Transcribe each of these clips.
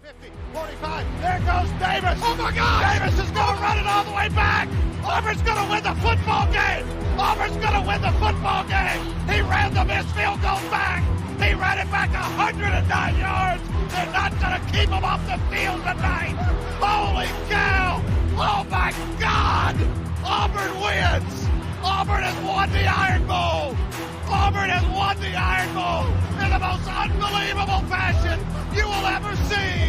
50, 45, there goes Davis. Oh my God! Davis is going to run it all the way back. Auburn's going to win the football game. Auburn's going to win the football game. He ran the missed field goal back. He ran it back 109 yards. They're not going to keep him off the field tonight. Holy cow! Oh my God! Auburn wins. Auburn has won the Iron Bowl. Auburn has won the Iron Bowl in the most unbelievable fashion you will ever see.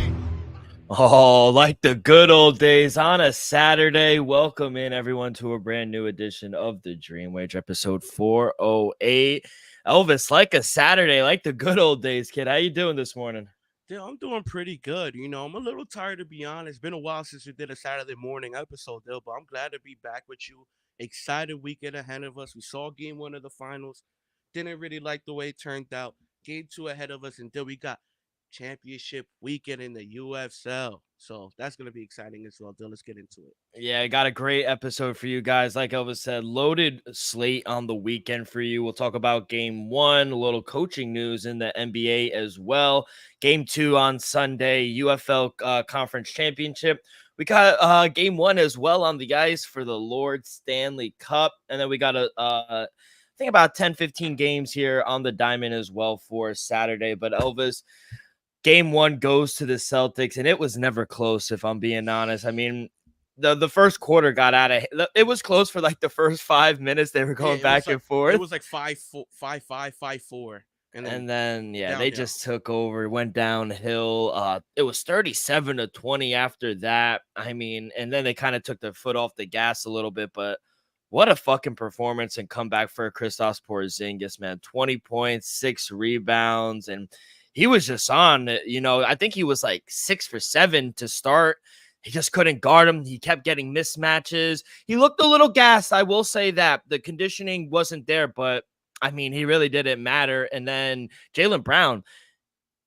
Oh, like the good old days on a Saturday. Welcome in everyone to a brand new edition of the Dream Wage, episode 408. Elvis, like a Saturday, like the good old days, kid. How you doing this morning? Dude, I'm doing pretty good. I'm a little tired to be honest. It's been a while since we did a Saturday morning episode, though, but I'm glad to be back with you. Excited weekend ahead of us. We saw game one of the finals. Didn't really like the way it turned out. Game two ahead of us, and then we got championship weekend in the UFL. So that's going to be exciting as well, Dill. Let's get into it. Yeah, I got a great episode for you guys. Like Elvis said, loaded slate on the weekend for you. We'll talk about game one, a little coaching news in the NBA as well. Game two on Sunday, UFL Conference Championship. We got game one as well on the ice for the Lord Stanley Cup. And then we got I think about 10, 15 games here on the diamond as well for Saturday. But Elvis, game one goes to the Celtics, and it was never close, if I'm being honest. I mean, the first quarter got out of it. Was close for like the first 5 minutes. They were going back and forth. It was like 5-4. And then down. They just took over, went downhill. It was 37-20 after that. I mean, and then they kind of took their foot off the gas a little bit, but what a fucking performance and comeback for Kristaps Porzingis, man. 20 points, 6 rebounds, and he was just on. I think he was like 6 for 7 to start. He just couldn't guard him. He kept getting mismatches. He looked a little gassed. I will say that the conditioning wasn't there, but I mean, he really didn't matter. And then Jaylen Brown,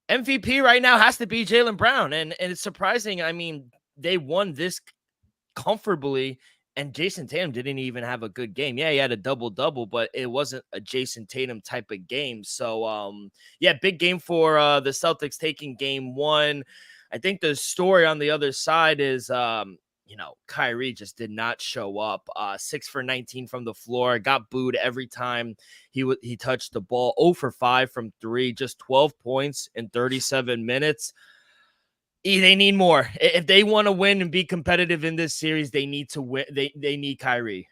MVP right now has to be Jaylen Brown. And it's surprising. I mean, they won this comfortably, and Jason Tatum didn't even have a good game. Yeah, he had a double-double, but it wasn't a Jason Tatum type of game. So, big game for the Celtics taking game one. I think the story on the other side is, Kyrie just did not show up. 6 for 19 from the floor, got booed every time he touched the ball. 0 for 5 from 3, just 12 points in 37 minutes. They need more. If they want to win and be competitive in this series, they need to win. They need Kyrie.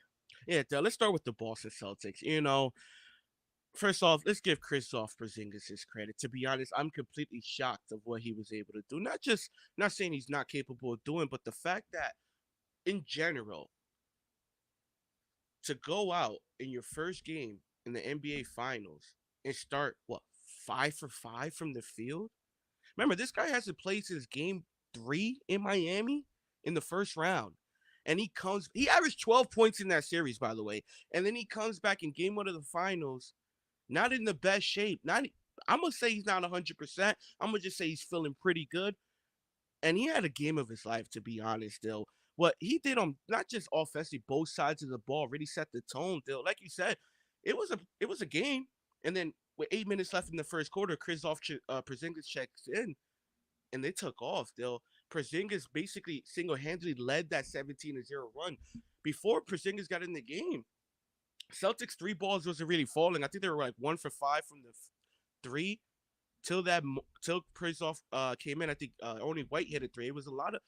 Yeah, let's start with the Boston Celtics. First off, let's give Kristaps Porzingis his credit. To be honest, I'm completely shocked of what he was able to do. Not saying he's not capable of doing, but the fact that in general, to go out in your first game in the NBA Finals and start 5 for 5 from the field. Remember, this guy hasn't played since game 3 in Miami in the first round. And he averaged 12 points in that series, by the way. And then he comes back in game one of the finals, not in the best shape. I'm going to say he's not 100%. I'm going to just say he's feeling pretty good. And he had a game of his life, to be honest, still. What he did on not just offensively, both sides of the ball really set the tone, Dill. Like you said, it was a game. And then with 8 minutes left in the first quarter, Porzingis checks in, and they took off, Dill. Porzingis basically single-handedly led that 17-0 run. Before Porzingis got in the game, Celtics 3 balls wasn't really falling. I think they were like 1 for 5 from the 3 till Kristaps came in. I think only White hit a 3. It was a lot of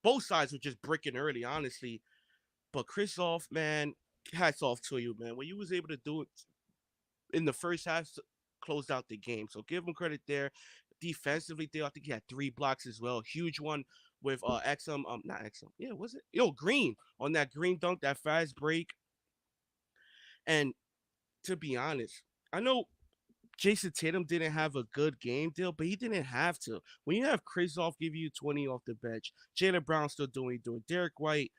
both sides were just bricking early, honestly. But Kristaps, man, hats off to you, man. What you was able to do in the first half closed out the game. So give him credit there. Defensively, I think he had 3 blocks as well. Huge one with Exum. Not Exum. Yeah, was it? Green on that green dunk, that fast break. And to be honest, I know Jason Tatum didn't have a good game, Deal, but he didn't have to. When you have Kristaps give you 20 off the bench, Jaylen Brown still doing. Derek White,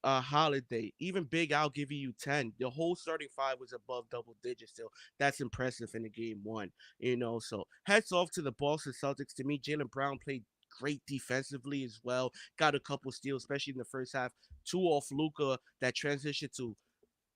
Holiday, even Big Al giving you 10. The whole starting 5 was above double digits still. That's impressive in the game one, So hats off to the Boston Celtics. To me, Jaylen Brown played great defensively as well. Got a couple steals, especially in the first half. 2 off Luka that transitioned to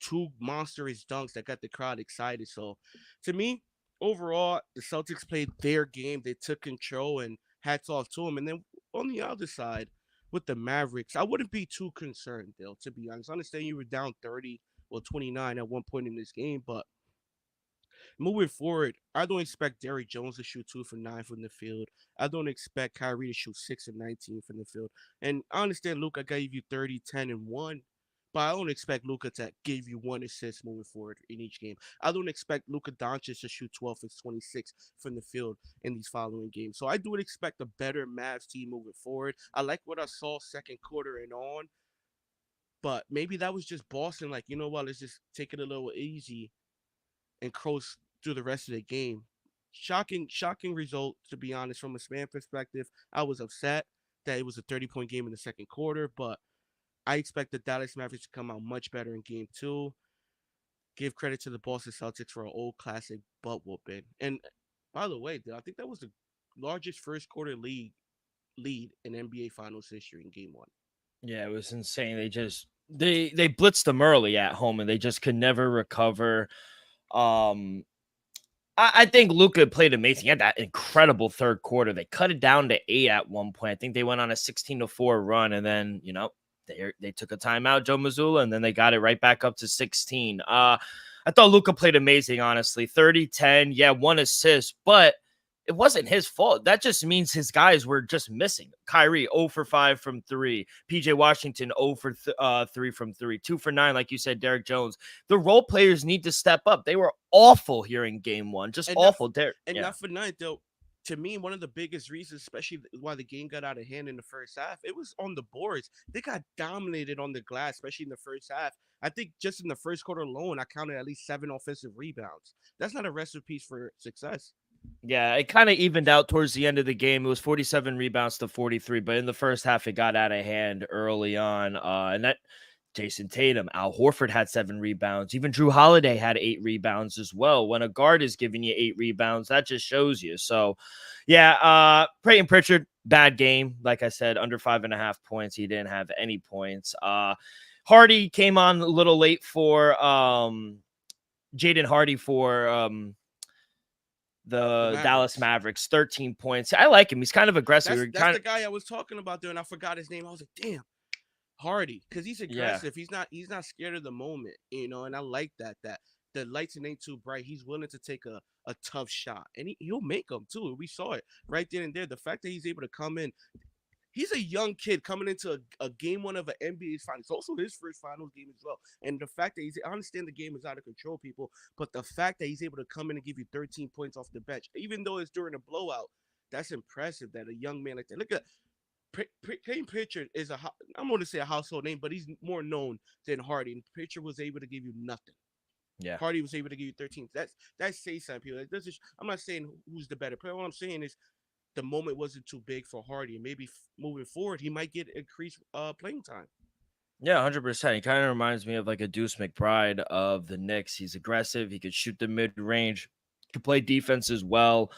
2 monstrous dunks that got the crowd excited. So to me, overall, the Celtics played their game. They took control, and hats off to them. And then on the other side, with the Mavericks, I wouldn't be too concerned, Dale, to be honest. I understand you were down 30 or 29 at one point in this game, but moving forward, I don't expect Derrick Jones to shoot 2 for 9 from the field. I don't expect Kyrie to shoot 6 and 19 from the field. And I understand Luka gave you 30, 10, and 1, but I don't expect Luka to give you 1 assist moving forward in each game. I don't expect Luka Doncic to shoot 12 for 26 from the field in these following games. So I do expect a better Mavs team moving forward. I like what I saw second quarter and on, but maybe that was just Boston. Like, you know what? Let's just take it a little easy and coast through the rest of the game. Shocking result, to be honest, from a fan perspective. I was upset that it was a 30-point game in the second quarter, but I expect the Dallas Mavericks to come out much better in game two. Give credit to the Boston Celtics for an old classic butt whooping. And by the way, I think that was the largest first quarter lead in NBA Finals history in game one. Yeah, it was insane. They blitzed them early at home and they just could never recover. Um I think Luka played amazing. He had that incredible third quarter. They cut it down to 8 at one point. I think they went on a 16-4 run, and then they took a timeout, Joe Mazzulla, and then they got it right back up to 16. I thought Luka played amazing, honestly. 30, 10, yeah, 1 assist, but it wasn't his fault. That just means his guys were just missing. Kyrie 0 for 5 from 3. PJ Washington 0 for 3 from 3. 2 for 9, like you said, Derrick Jones. The role players need to step up. They were awful here in game one. Just And awful. not for nothing, though. To me, one of the biggest reasons, especially why the game got out of hand in the first half, it was on the boards. They got dominated on the glass, especially in the first half. I think just in the first quarter alone, I counted at least 7 offensive rebounds. That's not a recipe for success. Yeah, it kind of evened out towards the end of the game. It was 47 rebounds to 43, but in the first half, it got out of hand early on. And that Jason Tatum, Al Horford had 7 rebounds. Even Drew Holiday had 8 rebounds as well. When a guard is giving you 8 rebounds, that just shows you. So, yeah, Peyton Pritchard, bad game. Like I said, under 5.5 points. He didn't have any points. Hardy came on a little late for Jaden Hardy for the Dallas Mavericks, 13 points. I like him. He's kind of aggressive. That's the guy I was talking about there, and I forgot his name. I was like, damn, Hardy, because he's aggressive. Yeah. He's not scared of the moment, and I like that the lights ain't too bright. He's willing to take a tough shot, and he'll make them too. We saw it right then and there. The fact that he's able to come in. He's a young kid coming into a game one of an NBA Finals. It's also his first Finals game as well. And the fact that I understand the game is out of control, people, but the fact that he's able to come in and give you 13 points off the bench, even though it's during a blowout, that's impressive that a young man like that. Look at Peyton Pritchard is I'm going to say a household name, but he's more known than Hardy. And Pritchard was able to give you nothing. Yeah. Hardy was able to give you 13. That says something, people. I'm not saying who's the better player. What I'm saying is the moment wasn't too big for Hardy. Maybe moving forward, he might get increased playing time. Yeah, 100%. He kind of reminds me of like a Deuce McBride of the Knicks. He's aggressive. He could shoot the mid range. Could play defense as well.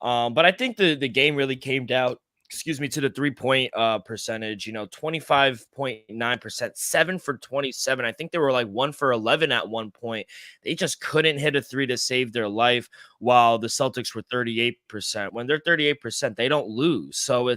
But I think the game really came down, to the 3-point percentage. 25.9%, 7 for 27. I think they were like 1 for 11 at one point. They just couldn't hit a 3 to save their life, while the Celtics were 38%. When they're 38%, they don't lose. So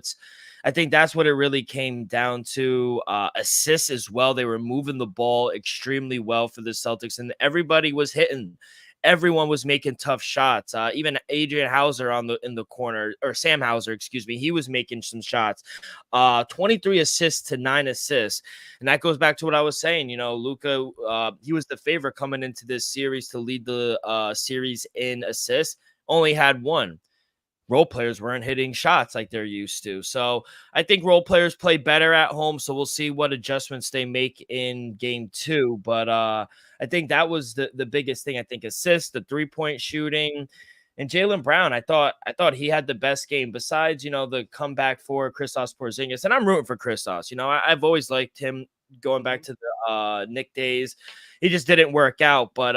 I think that's what it really came down to. Assists as well. They were moving the ball extremely well for the Celtics, and everybody was hitting. Everyone was making tough shots. Even Adrian Hauser in the corner, or Sam Hauser, excuse me, he was making some shots. 23 assists to 9 assists, and that goes back to what I was saying. Luka, he was the favorite coming into this series to lead the series in assists. Only had 1. Role players weren't hitting shots like they're used to. So I think role players play better at home. So we'll see what adjustments they make in game 2. But I think that was the biggest thing. I think assists, the 3-point shooting, and Jaylen Brown. I thought he had the best game besides, the comeback for Kristaps Porzingis. And I'm rooting for Kristaps. I've always liked him going back to the Knick days. He just didn't work out. But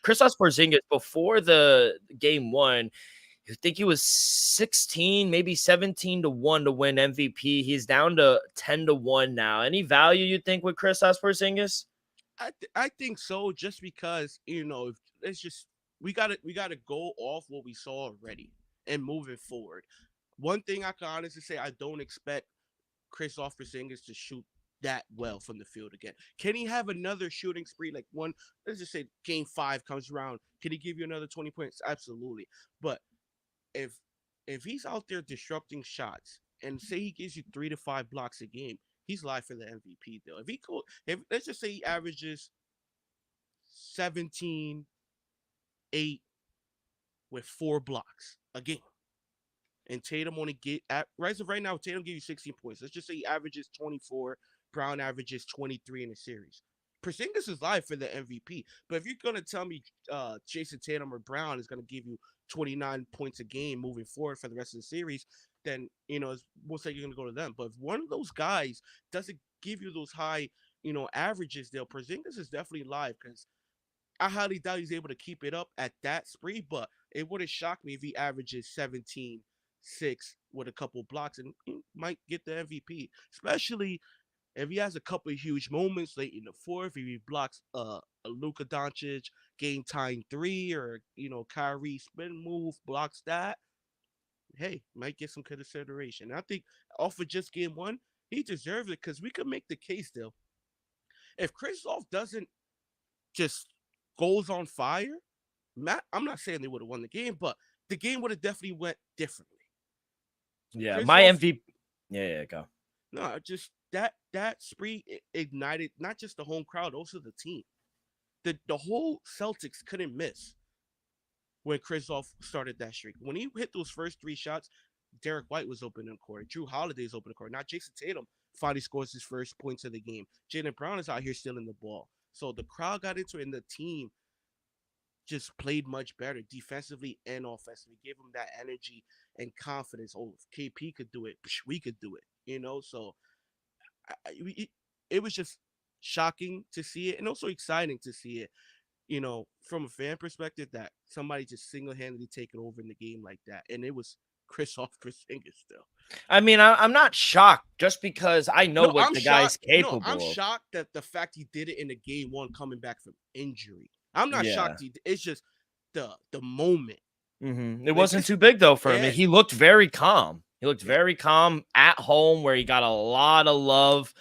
Kristaps Porzingis, before the game 1, I think he was 16, maybe 17 to 1 to win MVP. He's down to 10 to 1 now. Any value you think with Kristaps Porzingis? I think so, just because it's just we gotta go off what we saw already and moving forward. One thing I can honestly say, I don't expect Kristaps Porzingis to shoot that well from the field again? Can he have another shooting spree like one? Let's just say Game 5 comes around. Can he give you another 20 points? Absolutely. But if if he's out there disrupting shots and say he gives you 3 to 5 blocks a game, he's live for the MVP though. If let's just say he averages 17, 8 with 4 blocks a game. And Tatum only get at right now, Tatum give you 16 points. Let's just say he averages 24. Brown averages 23 in a series. Porzingis is live for the MVP. But if you're gonna tell me Jason Tatum or Brown is gonna give you 29 points a game moving forward for the rest of the series, then it's most likely you're gonna go to them. But if one of those guys doesn't give you those high, averages, though, Porzingis is definitely live because I highly doubt he's able to keep it up at that spree, but it wouldn't shock me if he averages 17, 6 with a couple blocks and he might get the MVP, especially if he has a couple of huge moments late in the fourth. If he blocks a Luka Doncic game tying 3 or, Kyrie spin move blocks that, hey, might get some consideration. I think off of just game 1, he deserves it because we could make the case, though. If Kristaps doesn't just goes on fire, I'm not saying they would have won the game, but the game would have definitely went differently. Yeah, my MVP. Yeah, go. No, just that spree ignited not just the home crowd, also the team. The whole Celtics couldn't miss when Kristaps started that streak. When he hit those first 3 shots, Derek White was open in the court. Drew Holiday's open in the court. Now Jason Tatum finally scores his first points of the game. Jaylen Brown is out here stealing the ball. So the crowd got into it, and the team just played much better defensively and offensively. Gave them that energy and confidence. Oh, if KP could do it, we could do it. So it was just shocking to see it and also exciting to see it. From a fan perspective, that somebody just single-handedly taking over in the game like that, and it was Kristaps Porzingis still. I mean, I'm not shocked just because I know what the guy's capable I'm of. shocked that the fact he did it in the game 1 coming back from injury. I'm not shocked. It's just the moment. It wasn't too big, though, for him. He looked very calm. He looked very calm at home where he got a lot of love.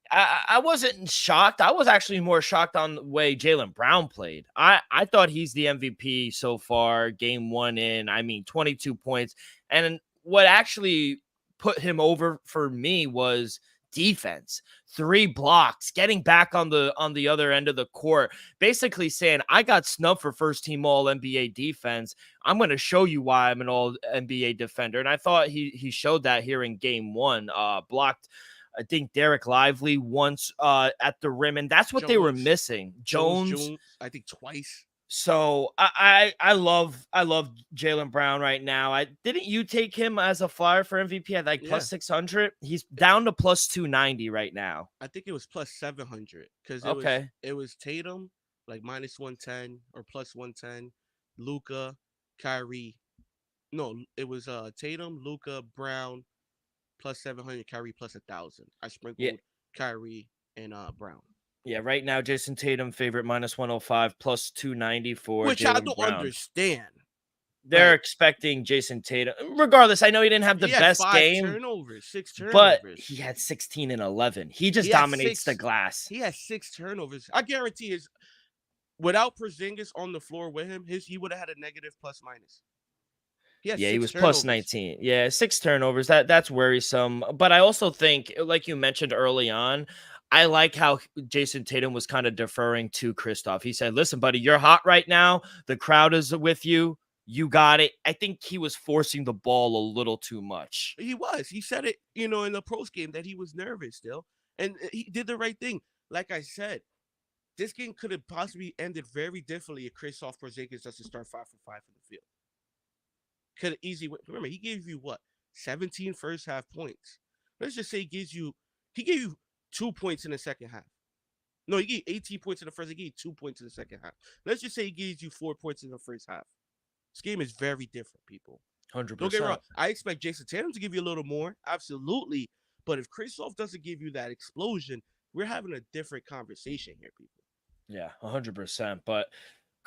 I wasn't shocked. I was actually more shocked on the way Jaylen Brown played. I thought he's the MVP so far, game 1 in. I mean, 22 points. And what actually put him over for me was defense. 3 blocks, getting back on the other end of the court, basically saying, I got snubbed for first team all NBA defense. I'm going to show you why I'm an all NBA defender. And I thought he showed that here in game 1. Blocked, I think, Derek Lively once at the rim, and that's what they were missing. Jones, I think twice. So I love Jaylen Brown right now. Didn't you take him as a flyer for MVP at like plus 600? He's down to plus 290 right now. I think it was plus 700 because it was Tatum like minus 110 or plus 110, Luka, Kyrie. No, it was Tatum, Luka, Brown plus 700, Kyrie plus 1,000. I sprinkled Kyrie and Brown. Yeah, right now, Jason Tatum favorite minus 105 plus 290 for which Jaylen I don't Brown. understand. They're expecting Jason Tatum. Regardless, I know he didn't have the best game. 6 turnovers. But he had 16 and 11. He just dominates the glass. He has 6 turnovers. I guarantee without Porzingis on the floor with him, he would have had a negative plus minus. He was plus 19. Yeah, 6 turnovers. That's worrisome. But I also think, like you mentioned early on, I like how Jason Tatum was kind of deferring to Kristaps. He said, listen, buddy, you're hot right now. The crowd is with you. You got it. I think he was forcing the ball a little too much. He was. He said it, in the post game that he was nervous still. And he did the right thing. Like I said, this game could have possibly ended very differently if Kristaps Porzingis doesn't start 5 for 5 in the field. Could have easily went. Remember, he gave you 17 first half points. Let's just say he gave you 2 points in the second half. No, he gave 18 points in the first. He gave 2 points in the second half. Let's just say he gives you 4 points in the first half. This game is very different, people. 100%. Don't get me wrong. I expect Jason Tatum to give you a little more. Absolutely. But if Kristaps doesn't give you that explosion, we're having a different conversation here, people. Yeah, 100%. But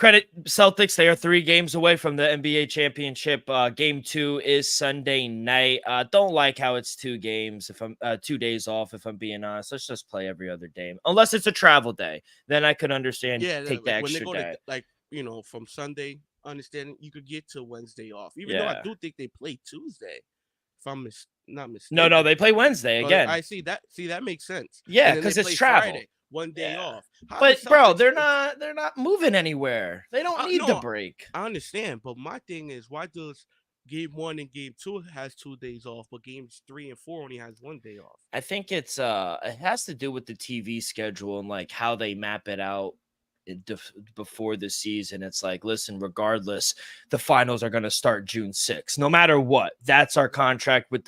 Credit Celtics. They are 3 games away from the NBA championship. Game 2 is Sunday night. Don't like how it's 2 games. If I'm 2 days off, if I'm being honest, let's just play every other day. Unless it's a travel day, then I could understand. Yeah, Take the like when they extra go day. to like from Sunday, understanding you could get to Wednesday off. Even though I Yeah. do think they play Tuesday, if I'm not No, mistaken. they play Wednesday But again. I see that. See, that makes sense. Yeah, And then they because it's play travel. Friday, one day Yeah. off. How the But bro, Celtics? they're not moving anywhere. They don't need the No, break. I understand. But my thing is, why does game 1 and game 2 has 2 days off, but games 3 and 4 only has 1 day off? I think it has to do with the TV schedule and like how they map it out before the season. It's like, listen, regardless, the finals are going to start June 6th. No matter what, that's our contract with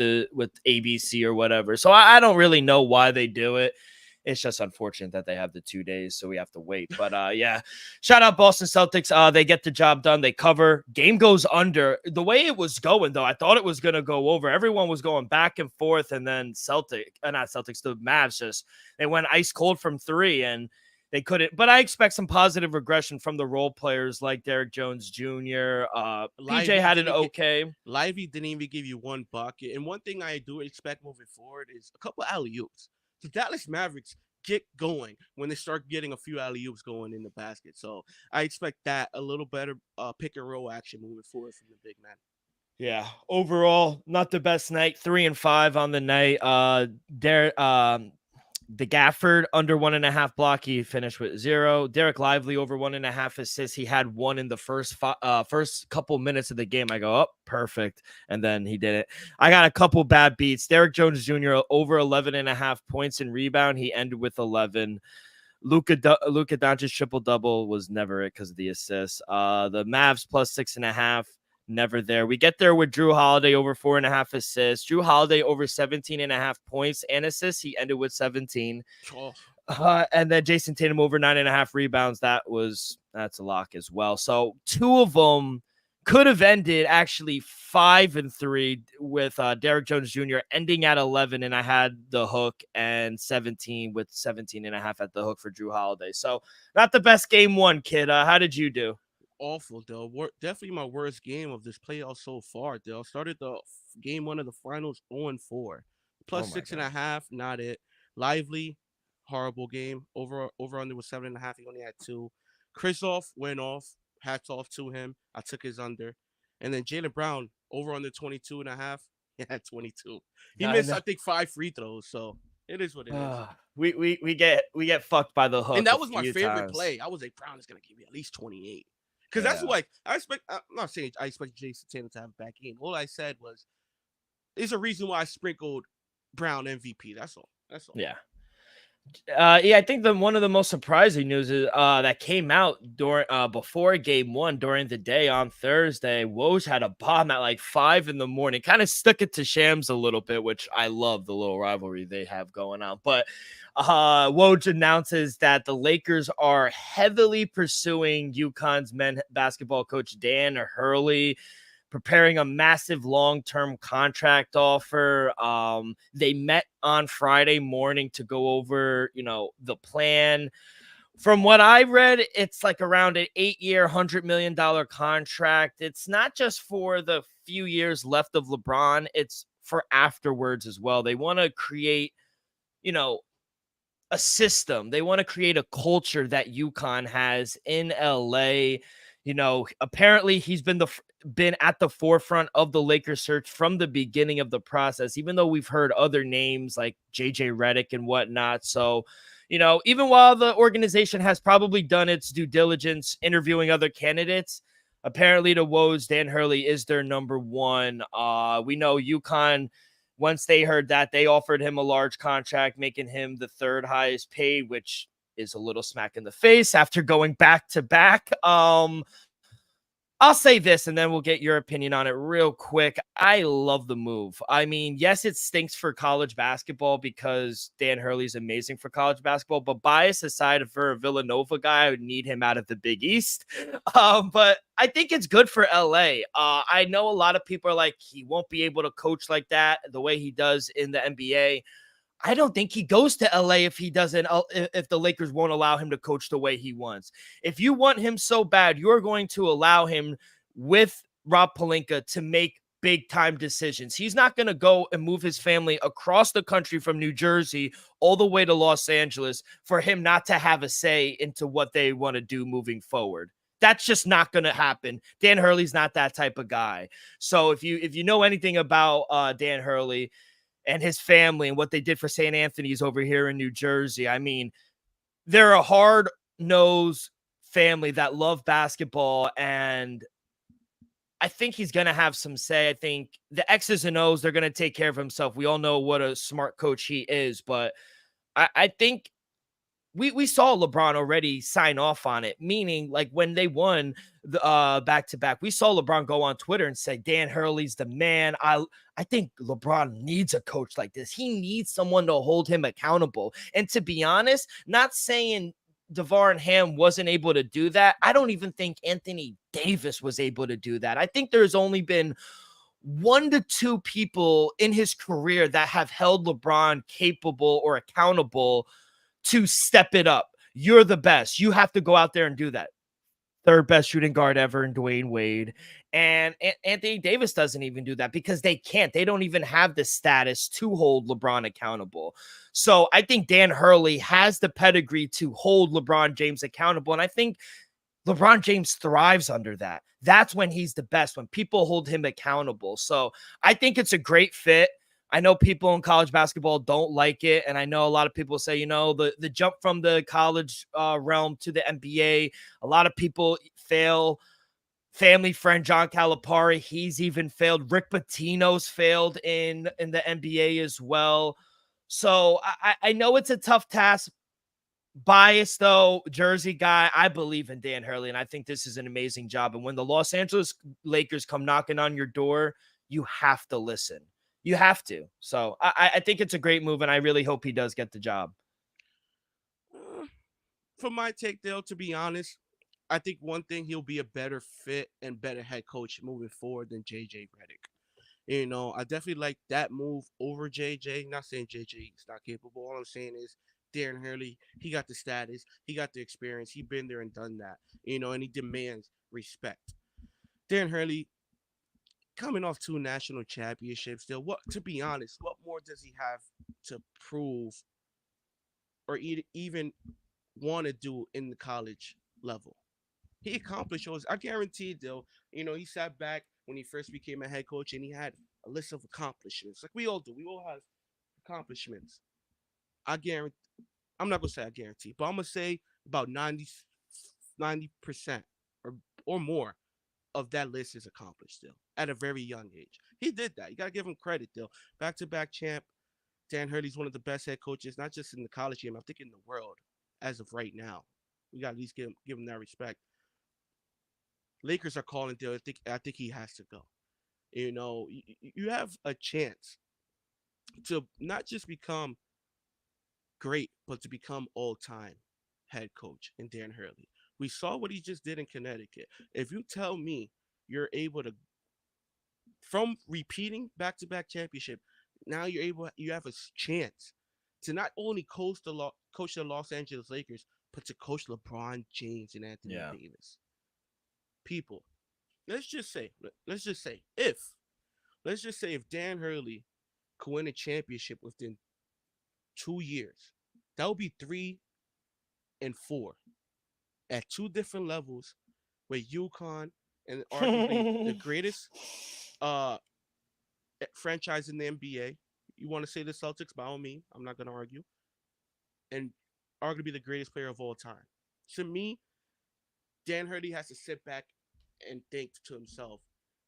ABC or whatever. So I don't really know why they do it. It's just unfortunate that they have the 2 days, so we have to wait. But yeah, shout out Boston Celtics. They get the job done. They cover. Game goes under. The way it was going, though, I thought it was going to go over. Everyone was going back and forth, and then not Celtics, the Mavs they went ice cold from 3, and they couldn't. But I expect some positive regression from the role players like Derek Jones Jr. PJ had it okay. Lively didn't even give you one bucket. And one thing I do expect moving forward is a couple alley-oops. The Dallas Mavericks get going when they start getting a few alley-oops going in the basket. So I expect that a little better pick and roll action moving forward from the big man. Yeah, overall, not the best night. 3-5 on the night. The Gafford under 1.5 block. He finished with 0. Derek Lively over 1.5 assists. He had 1 in the first couple minutes of the game. I go, perfect. And then he did it. I got a couple bad beats. Derek Jones Jr. over 11.5 points in rebound. He ended with 11. Luka Doncic triple-double was never it because of the assists. The Mavs plus 6.5. Never there. We get there with Drew Holiday over 4.5 assists. Drew Holiday over 17.5 points and assists. He ended with 17. And then Jason Tatum over 9.5 rebounds. That's a lock as well. So 2 of them could have ended actually 5-3 with Derek Jones Jr. ending at 11. And I had the hook and 17 with 17.5 at the hook for Drew Holiday. So not the best game 1, kid. How did you do? Awful, though. Definitely my worst game of this playoff so far, though. Started the game 1 of the finals 0-4. Plus 6.5, not it. Lively, horrible game. Over under was 7.5. He only had 2. Kristoff went off. Hats off to him. I took his under. And then Jaylen Brown over under 22.5. He had 22. He missed, I think, 5 free throws. So it is what it is. We get fucked by the hook. And that was my favorite play. I was like, Brown is gonna give me at least 28. Because that's like I expect. I'm not saying I expect Jason Tatum to have a back game. All I said was, there's a reason why I sprinkled Brown MVP. That's all. Yeah. I think one of the most surprising news is that came out during before game 1 during the day on Thursday. Woj had a bomb at like 5 a.m. Kind of stuck it to Shams a little bit, which I love the little rivalry they have going on. But Woj announces that the Lakers are heavily pursuing UConn's men's basketball coach Dan Hurley, preparing a massive long-term contract offer. They met on Friday morning to go over, the plan. From what I read, it's like around an 8-year, $100 million contract. It's not just for the few years left of LeBron. It's for afterwards as well. They want to create, a system. They want to create a culture that UConn has in LA. Apparently he's been at the forefront of the Lakers search from the beginning of the process, even though we've heard other names like JJ Redick and whatnot. So, even while the organization has probably done its due diligence interviewing other candidates, apparently to Woj, Dan Hurley is their number 1. We know UConn, once they heard that, they offered him a large contract, making him the 3rd highest paid, which is a little smack in the face after going back to back. I'll say this, and then we'll get your opinion on it real quick. I love the move. I mean, yes, it stinks for college basketball because Dan Hurley's amazing for college basketball, but bias aside, for a Villanova guy, I would need him out of the Big East. But I think it's good for LA. I know a lot of people are like, he won't be able to coach like that the way he does in the NBA. I don't think he goes to LA if he doesn't, if the Lakers won't allow him to coach the way he wants. If you want him so bad, you're going to allow him with Rob Pelinka to make big time decisions. He's not going to go and move his family across the country from New Jersey all the way to Los Angeles for him not to have a say into what they want to do moving forward. That's just not going to happen. Dan Hurley's not that type of guy. So if you know anything about Dan Hurley and his family and what they did for St. Anthony's over here in New Jersey, I mean, they're a hard-nosed family that love basketball, and I think he's going to have some say. I think the X's and O's, they're going to take care of himself. We all know what a smart coach he is, but I think we saw LeBron already sign off on it, meaning like when they won the back-to-back, we saw LeBron go on Twitter and say, Dan Hurley's the man. I think LeBron needs a coach like this. He needs someone to hold him accountable. And to be honest, not saying DeVar Ham wasn't able to do that. I don't even think Anthony Davis was able to do that. I think there's only been 1 to 2 people in his career that have held LeBron capable or accountable to step it up. You're the best. You have to go out there and do that. Third best shooting guard ever in Dwayne Wade. And Anthony Davis doesn't even do that because they can't. They don't even have the status to hold LeBron accountable. So I think Dan Hurley has the pedigree to hold LeBron James accountable. And I think LeBron James thrives under that. That's when he's the best, when people hold him accountable. So I think it's a great fit. I know people in college basketball don't like it. And I know a lot of people say, the jump from the college realm to the NBA, a lot of people fail. Family friend John Calipari, he's even failed. Rick Pitino's failed in the NBA as well. So I know it's a tough task. Biased though, Jersey guy, I believe in Dan Hurley, and I think this is an amazing job. And when the Los Angeles Lakers come knocking on your door, you have to listen. You have to. So I think it's a great move, and I really hope he does get the job. For my take, Dale, to be honest, I think one thing, he'll be a better fit and better head coach moving forward than JJ Redick. I definitely like that move over JJ. Not saying JJ is not capable. All I'm saying is Dan Hurley, he got the status, he got the experience, he been there and done that, and he demands respect. Dan Hurley, coming off 2 national championships, still, to be honest, what more does he have to prove or even want to do in the college level? He accomplished those. I guarantee, though, he sat back when he first became a head coach and he had a list of accomplishments. Like we all do. We all have accomplishments. I guarantee, I'm not going to say I guarantee, but I'm going to say about 90% or more of that list is accomplished still at a very young age. He did that. You got to give him credit, though. Back-to-back champ. Dan Hurley's one of the best head coaches, not just in the college game, I think in the world as of right now. We got to at least give him that respect. Lakers are calling Dale. I think he has to go. You have a chance to not just become great, but to become all-time head coach in Dan Hurley. We saw what he just did in Connecticut. If you tell me you're able to, from repeating back-to-back championship, now you have a chance to not only coach the Los Angeles Lakers, but to coach LeBron James and Anthony Davis. People, let's just say if Dan Hurley could win a championship within 2 years, that would be 3 and 4 at 2 different levels, with UConn and arguably the greatest franchise in the NBA. You want to say the Celtics, by all means, I'm not going to argue. And arguably the greatest player of all time. To me, Dan Hurley has to sit back and think to himself,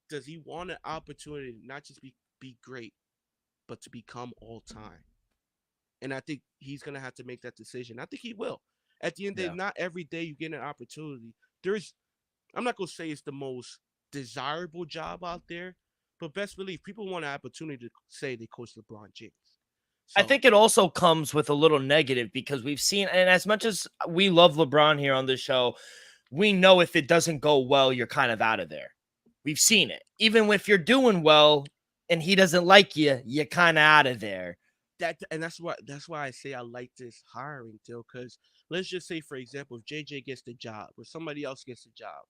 does he want an opportunity to not just be great, but to become all time? And I think he's going to have to make that decision. I think he will. At the end of the day, not every day you get an opportunity. I'm not going to say it's the most desirable job out there, but best believe people want an opportunity to say they coach LeBron James. So, I think it also comes with a little negative because we've seen, and as much as we love LeBron here on the show, we know if it doesn't go well, you're kind of out of there. We've seen it. Even if you're doing well and he doesn't like you, you're kind of out of there. that's why I say I like this hiring deal, because let's just say, for example, if JJ gets the job or somebody else gets the job,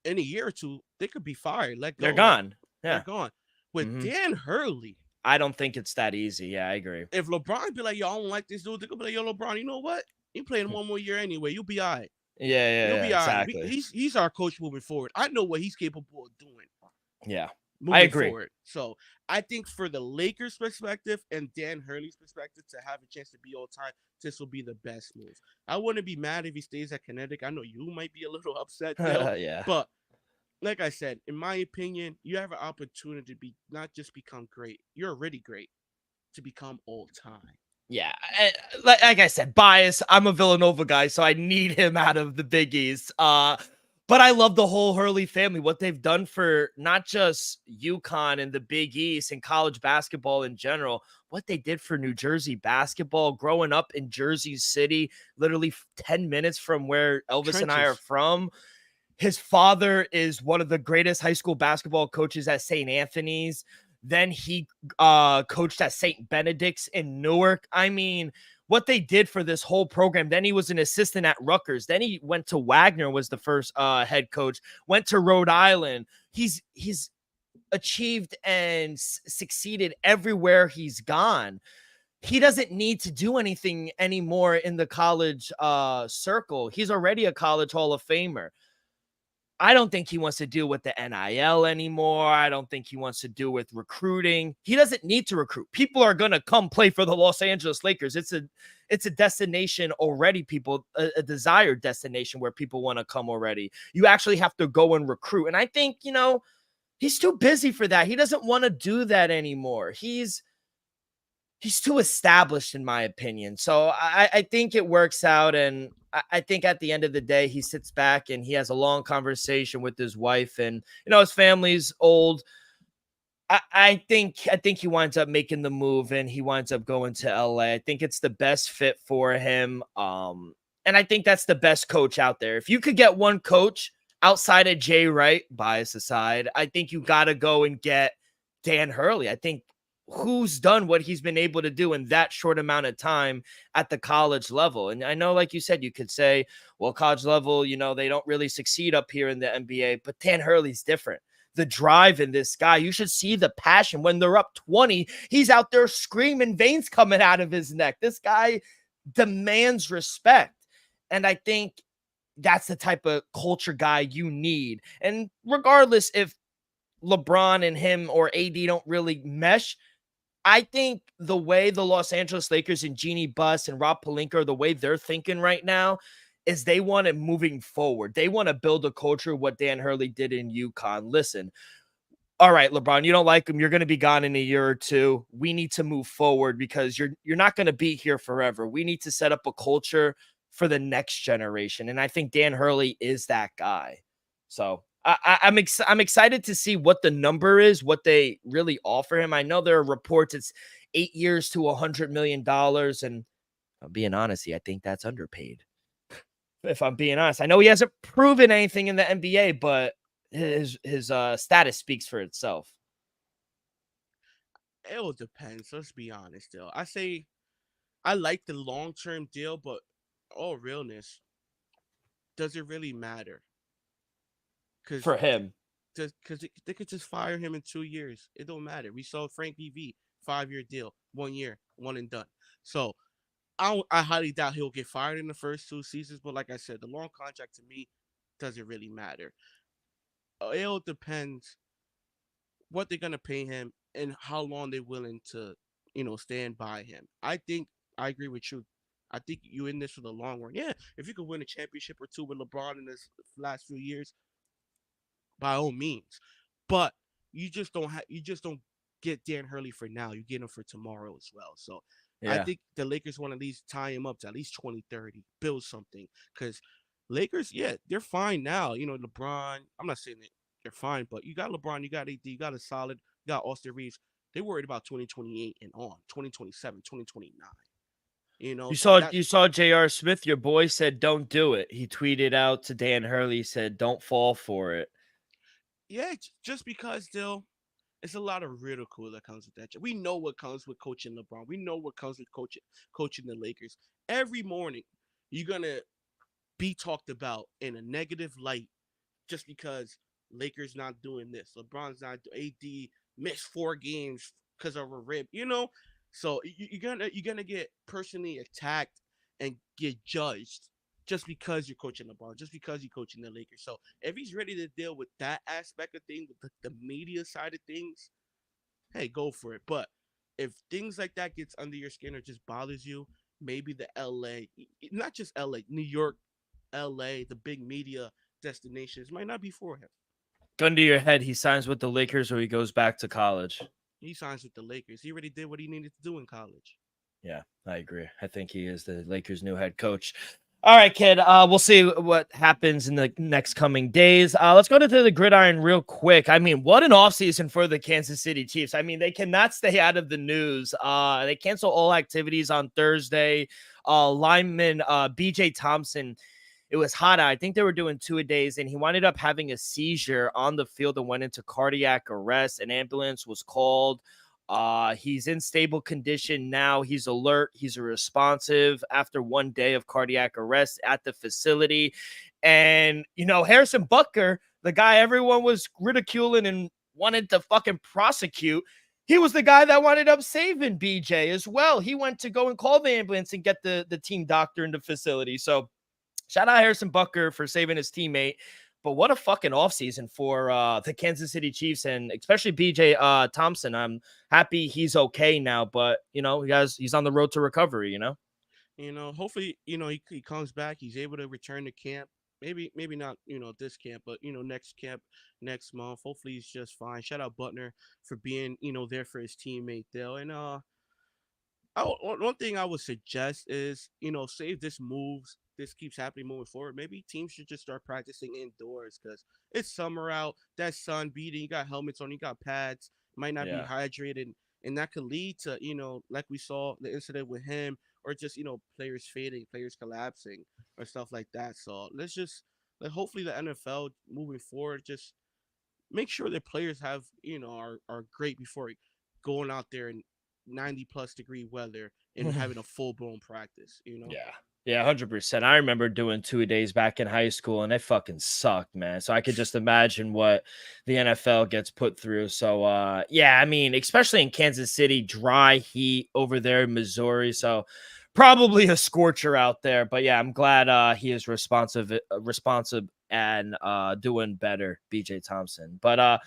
in a year or two, they could be fired, let They're go, like gone. they're Yeah. gone. With Hmm. Dan Hurley, I don't think it's that easy. Yeah, I agree. if LeBron be like, yo, I don't like this dude, they could be like, yo, LeBron, you know what? You playing one more year anyway. You'll be all right. Yeah, You'll yeah, be all right. exactly. He's our coach moving forward. I know what he's capable of doing Yeah, I moving agree. forward. So I think for the Lakers' perspective and Dan Hurley's perspective to have a chance to be all time, this will be the best move. I wouldn't be mad if he stays at Connecticut. I know you might be a little upset, Dill, Yeah. but like I said, in my opinion, you have an opportunity to be not just become great. You're already great to become all time. Yeah, like I said, bias. I'm a Villanova guy, so I need him out of the Big East. But I love the whole Hurley family, what they've done for not just UConn and the Big East and college basketball in general, what they did for New Jersey basketball, growing up in Jersey City, literally 10 minutes from where Elvis and I are Trenches. from. His father is one of the greatest high school basketball coaches at St. Anthony's. Then he coached at St. Benedict's in Newark. I mean, what they did for this whole program. Then he was an assistant at Rutgers. Then he went to Wagner, was the first head coach. Went to Rhode Island. He's achieved and succeeded everywhere he's gone. He doesn't need to do anything anymore in the college circle. He's already a college Hall of Famer. I don't think he wants to deal with the NIL anymore. I don't think he wants to deal with recruiting. He doesn't need to recruit. People are going to come play for the Los Angeles Lakers. It's a destination already, people, a desired destination where people want to come already. You actually have to go and recruit. And I think, he's too busy for that. He doesn't want to do that anymore. He's too established, in my opinion. So I think it works out. And I think at the end of the day, he sits back and he has a long conversation with his wife, and, his family's old. I think he winds up making the move and he winds up going to LA. I think it's the best fit for him. And I think that's the best coach out there. If you could get one coach outside of Jay Wright, bias aside, I think you got to go and get Dan Hurley. I think who's done what he's been able to do in that short amount of time at the college level. And I know, like you said, you could say, well, college level, they don't really succeed up here in the NBA, but Dan Hurley's different. The drive in this guy, you should see the passion. When they're up 20, he's out there screaming, veins coming out of his neck. This guy demands respect. And I think that's the type of culture guy you need. And regardless if LeBron and him or AD don't really mesh, I think the way the Los Angeles Lakers and Jeannie Buss and Rob Pelinka, the way they're thinking right now is they want it moving forward. They want to build a culture, what Dan Hurley did in UConn. Listen, all right, LeBron, you don't like him. You're going to be gone in a year or two. We need to move forward because you're not going to be here forever. We need to set up a culture for the next generation. And I think Dan Hurley is that guy. So I'm excited to see what the number is, what they really offer him. I know there are reports it's 8 years to $100 million. And I'm being honest, I think that's underpaid. If I'm being honest, I know he hasn't proven anything in the NBA, but his status speaks for itself. It all depends. Let's be honest, though. I say I like the long-term deal, but all realness, does it really matter? Because For him, they could just fire him in 2 years. It don't matter. We saw Frankie V, 5-year deal, 1 year, one and done. So I highly doubt he'll get fired in the first 2 seasons. But like I said, the long contract to me doesn't really matter. It all depends what they're gonna pay him and how long they're willing to, stand by him. I think I agree with you. I think you in this for the long run. Yeah, if you could win a championship or two with LeBron in this last few years, by all means. But you just don't get Dan Hurley for now. You get him for tomorrow as well. So I yeah. think the Lakers want to at least tie him up to at least 2030, build something. Because Lakers, yeah, they're fine now. LeBron, I'm not saying that they're fine, but you got LeBron, you got AD, you got a solid, you got Austin Reeves. They worried about 2028 and on, 2027, 2029. So that, You saw J.R. Smith, your boy, said don't do it. He tweeted out to Dan Hurley, said don't fall for it. yeah, just because they'll It's a lot of ridicule that comes with that. We know what comes with coaching LeBron. We know what comes with coaching the Lakers. Every morning, you're gonna be talked about in a negative light just because Lakers not doing this, LeBron's not. AD missed 4 games because of a rib. So you're gonna get personally attacked and get judged just because you're coaching LeBron, just because you're coaching the Lakers. So if he's ready to deal with that aspect of things, with the media side of things, hey, go for it. But if things like that gets under your skin or just bothers you, maybe the LA, not just LA, New York, LA, the big media destinations might not be for him. Gun to your head, he signs with the Lakers or he goes back to college. He signs with the Lakers. He already did what he needed to do in college. Yeah, I agree. I think he is the Lakers' new head coach. All right, kid. We'll see what happens in the next coming days. Let's go to the gridiron real quick. I mean, what an offseason for the Kansas City Chiefs. I mean, they cannot stay out of the news. They cancel all activities on Thursday. Lineman BJ Thompson, it was hot out. I think they were doing 2-a-days, and he wound up having a seizure on the field and went into cardiac arrest. An ambulance was called. He's in stable condition now. He's alert. He's responsive after 1 day of cardiac arrest at the facility. And, Harrison Butker, the guy everyone was ridiculing and wanted to fucking prosecute, he was the guy that wound up saving BJ as well. He went to go and call the ambulance and get the team doctor in the facility. So shout out Harrison Butker for saving his teammate. But what a fucking offseason for the Kansas City Chiefs and especially BJ Thompson. I'm happy he's okay now, but he's on the road to recovery. Hopefully, he comes back. He's able to return to camp. Maybe not, this camp, but next camp next month. Hopefully, he's just fine. Shout out Butner for being, there for his teammate there. And one thing I would suggest is, save this moves. This keeps happening moving forward. Maybe teams should just start practicing indoors because it's summer out. That sun beating. You got helmets on. You got pads. Might not be hydrated, and that could lead to like we saw the incident with him, or just players fading, players collapsing, or stuff like that. So let's just hopefully the NFL moving forward just make sure that players have are great before going out there in 90+ degree weather and having a full blown practice. Yeah. Yeah, 100%. I remember doing 2-a-days back in high school, and it fucking sucked, man. So I could just imagine what the NFL gets put through. So, yeah, I mean, especially in Kansas City, dry heat over there in Missouri. So probably a scorcher out there. But yeah, I'm glad he is responsive and doing better, BJ Thompson. But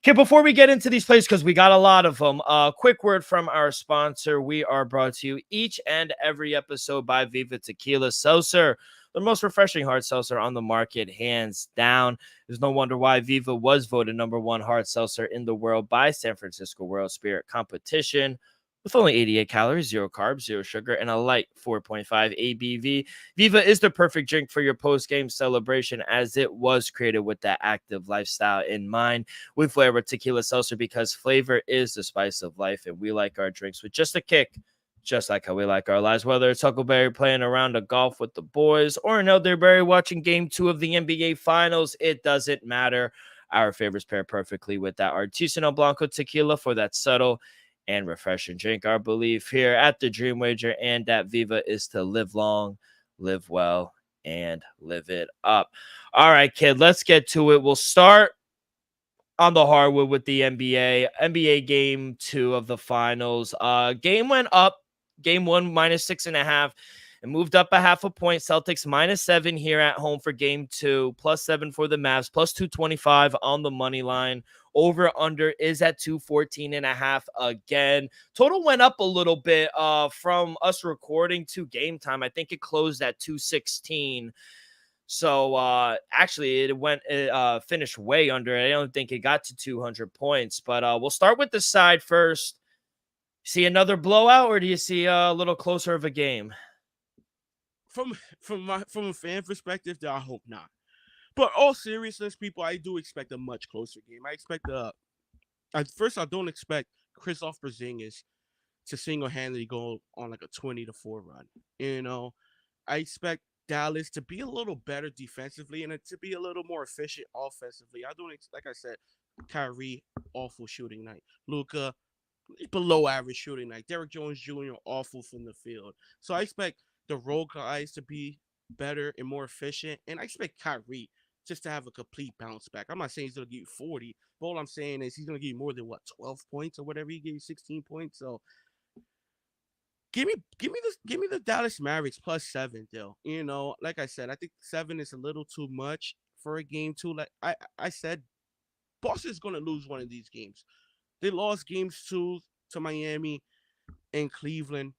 okay, before we get into these plays, because we got a lot of them, quick word from our sponsor. We are brought to you each and every episode by Viva Tequila Seltzer, the most refreshing hard seltzer on the market, hands down. There's no wonder why Viva was voted #1 hard seltzer in the world by San Francisco World Spirit Competition. With only 88 calories, 0 carbs, 0 sugar, and a light 4.5 ABV, Viva is the perfect drink for your post-game celebration as it was created with that active lifestyle in mind. We flavor tequila seltzer because flavor is the spice of life, and we like our drinks with just a kick, just like how we like our lives. Whether it's Huckleberry playing around a golf with the boys or an elderberry watching Game 2 of the NBA Finals, it doesn't matter. Our favorites pair perfectly with that Artisanal Blanco tequila for that subtle and refreshing drink. Our belief here at the Dream Wager and at Viva is to live long, live well, and live it up. All right, kid, let's get to it. We'll start on the hardwood with the NBA game 2 of the finals. Game went up. Game 1 -6.5. It moved up a half a point. Celtics -7 here at home for game 2. +7 for the Mavs. +225 on the money line. Over under is at 214.5 again. Total went up a little bit from us recording to game time. I think it closed at 216. So actually it finished way under. I don't think it got to 200 points. But we'll start with the side first. See another blowout, or do you see a little closer of a game? From a fan perspective, I hope not. But all seriousness, people, I do expect a much closer game. I expect at first I don't expect Kristaps Porzingis to single-handedly go on like a 20-4 run. I expect Dallas to be a little better defensively and to be a little more efficient offensively. I don't like I said, Kyrie, awful shooting night. Luka, below average shooting night. Derrick Jones Jr. awful from the field. So I expect the role guys to be better and more efficient, and I expect Kyrie just to have a complete bounce back. I'm not saying he's gonna give you 40, but all I'm saying is he's gonna give you more than 12 points or whatever. He gave you 16 points. So give me the Dallas Mavericks +7, Dill. You know, like I said, I think 7 is a little too much for a game two. Like I said, Boston's gonna lose one of these games. They lost games two to Miami and Cleveland.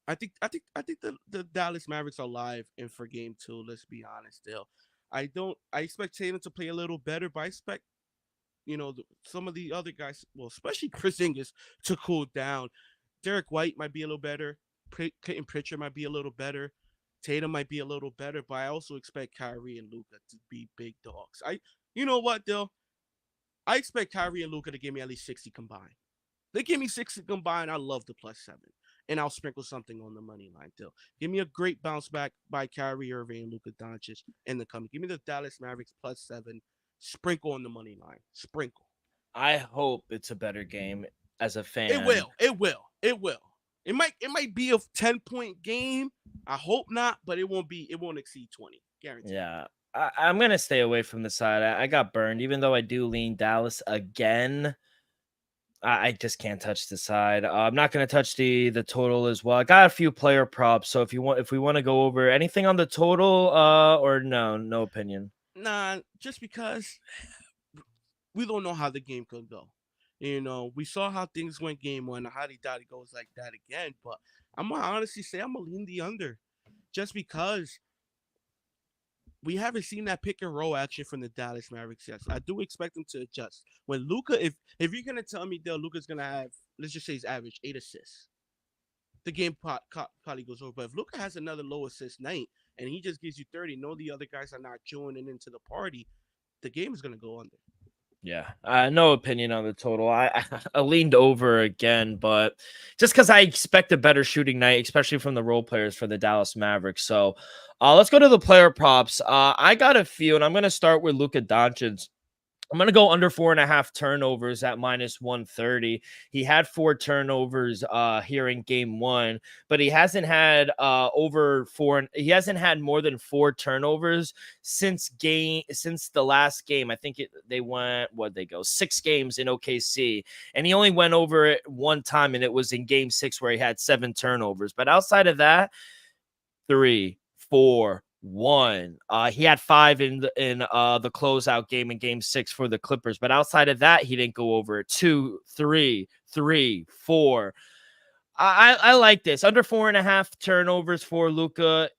I think the Dallas Mavericks are live in for game two. Let's be honest, still. I expect Tatum to play a little better, but I expect some of the other guys, well, especially Chris Ingles, to cool down. Derek White might be a little better. Clayton Pritchard might be a little better. Tatum might be a little better, but I also expect Kyrie and Luka to be big dogs. You know what, Dill? I expect Kyrie and Luka to give me at least 60 combined. They give me 60 combined. I love the +7. And I'll sprinkle something on the money line, too. Give me a great bounce back by Kyrie Irving and Luka Doncic in the coming. Give me the Dallas Mavericks +7. Sprinkle on the money line. Sprinkle. I hope it's a better game as a fan. It will. It will. It will. It might be a 10-point game. I hope not, but it won't exceed 20. Guaranteed. Yeah. I'm going to stay away from the side. I got burned, even though I do lean Dallas again. I just can't touch the side. I'm not going to touch the total as well. I got a few player props, so if we want to go over anything on the total, or no opinion. Nah, just because we don't know how the game could go. You know, we saw how things went game one. How he thought it goes like that again, but I'm gonna honestly say I'm gonna lean the under, just because we haven't seen that pick and roll action from the Dallas Mavericks yet. I do expect them to adjust. When Luka, if you're gonna tell me that Luka's gonna have, let's just say his average 8 assists, the game probably goes over. But if Luka has another low assist night and he just gives you 30, no, the other guys are not joining into the party, the game is gonna go under. Yeah, no opinion on the total. I leaned over again, but just because I expect a better shooting night, especially from the role players for the Dallas Mavericks. So let's go to the player props. I got a few, and I'm going to start with Luka Doncic. I'm going to go under 4.5 turnovers at -130. He had 4 turnovers here in game one, but he hasn't had he hasn't had more than 4 turnovers since the last game. I think they went, 6 games in OKC, and he only went over it one time, and it was in game 6 where he had 7 turnovers. But outside of that, 3, 4, 1. He had 5 in the closeout game in game 6 for the Clippers, but outside of that, he didn't go over it. 2, 3, 3, 4. I like this under 4.5 turnovers for Luka.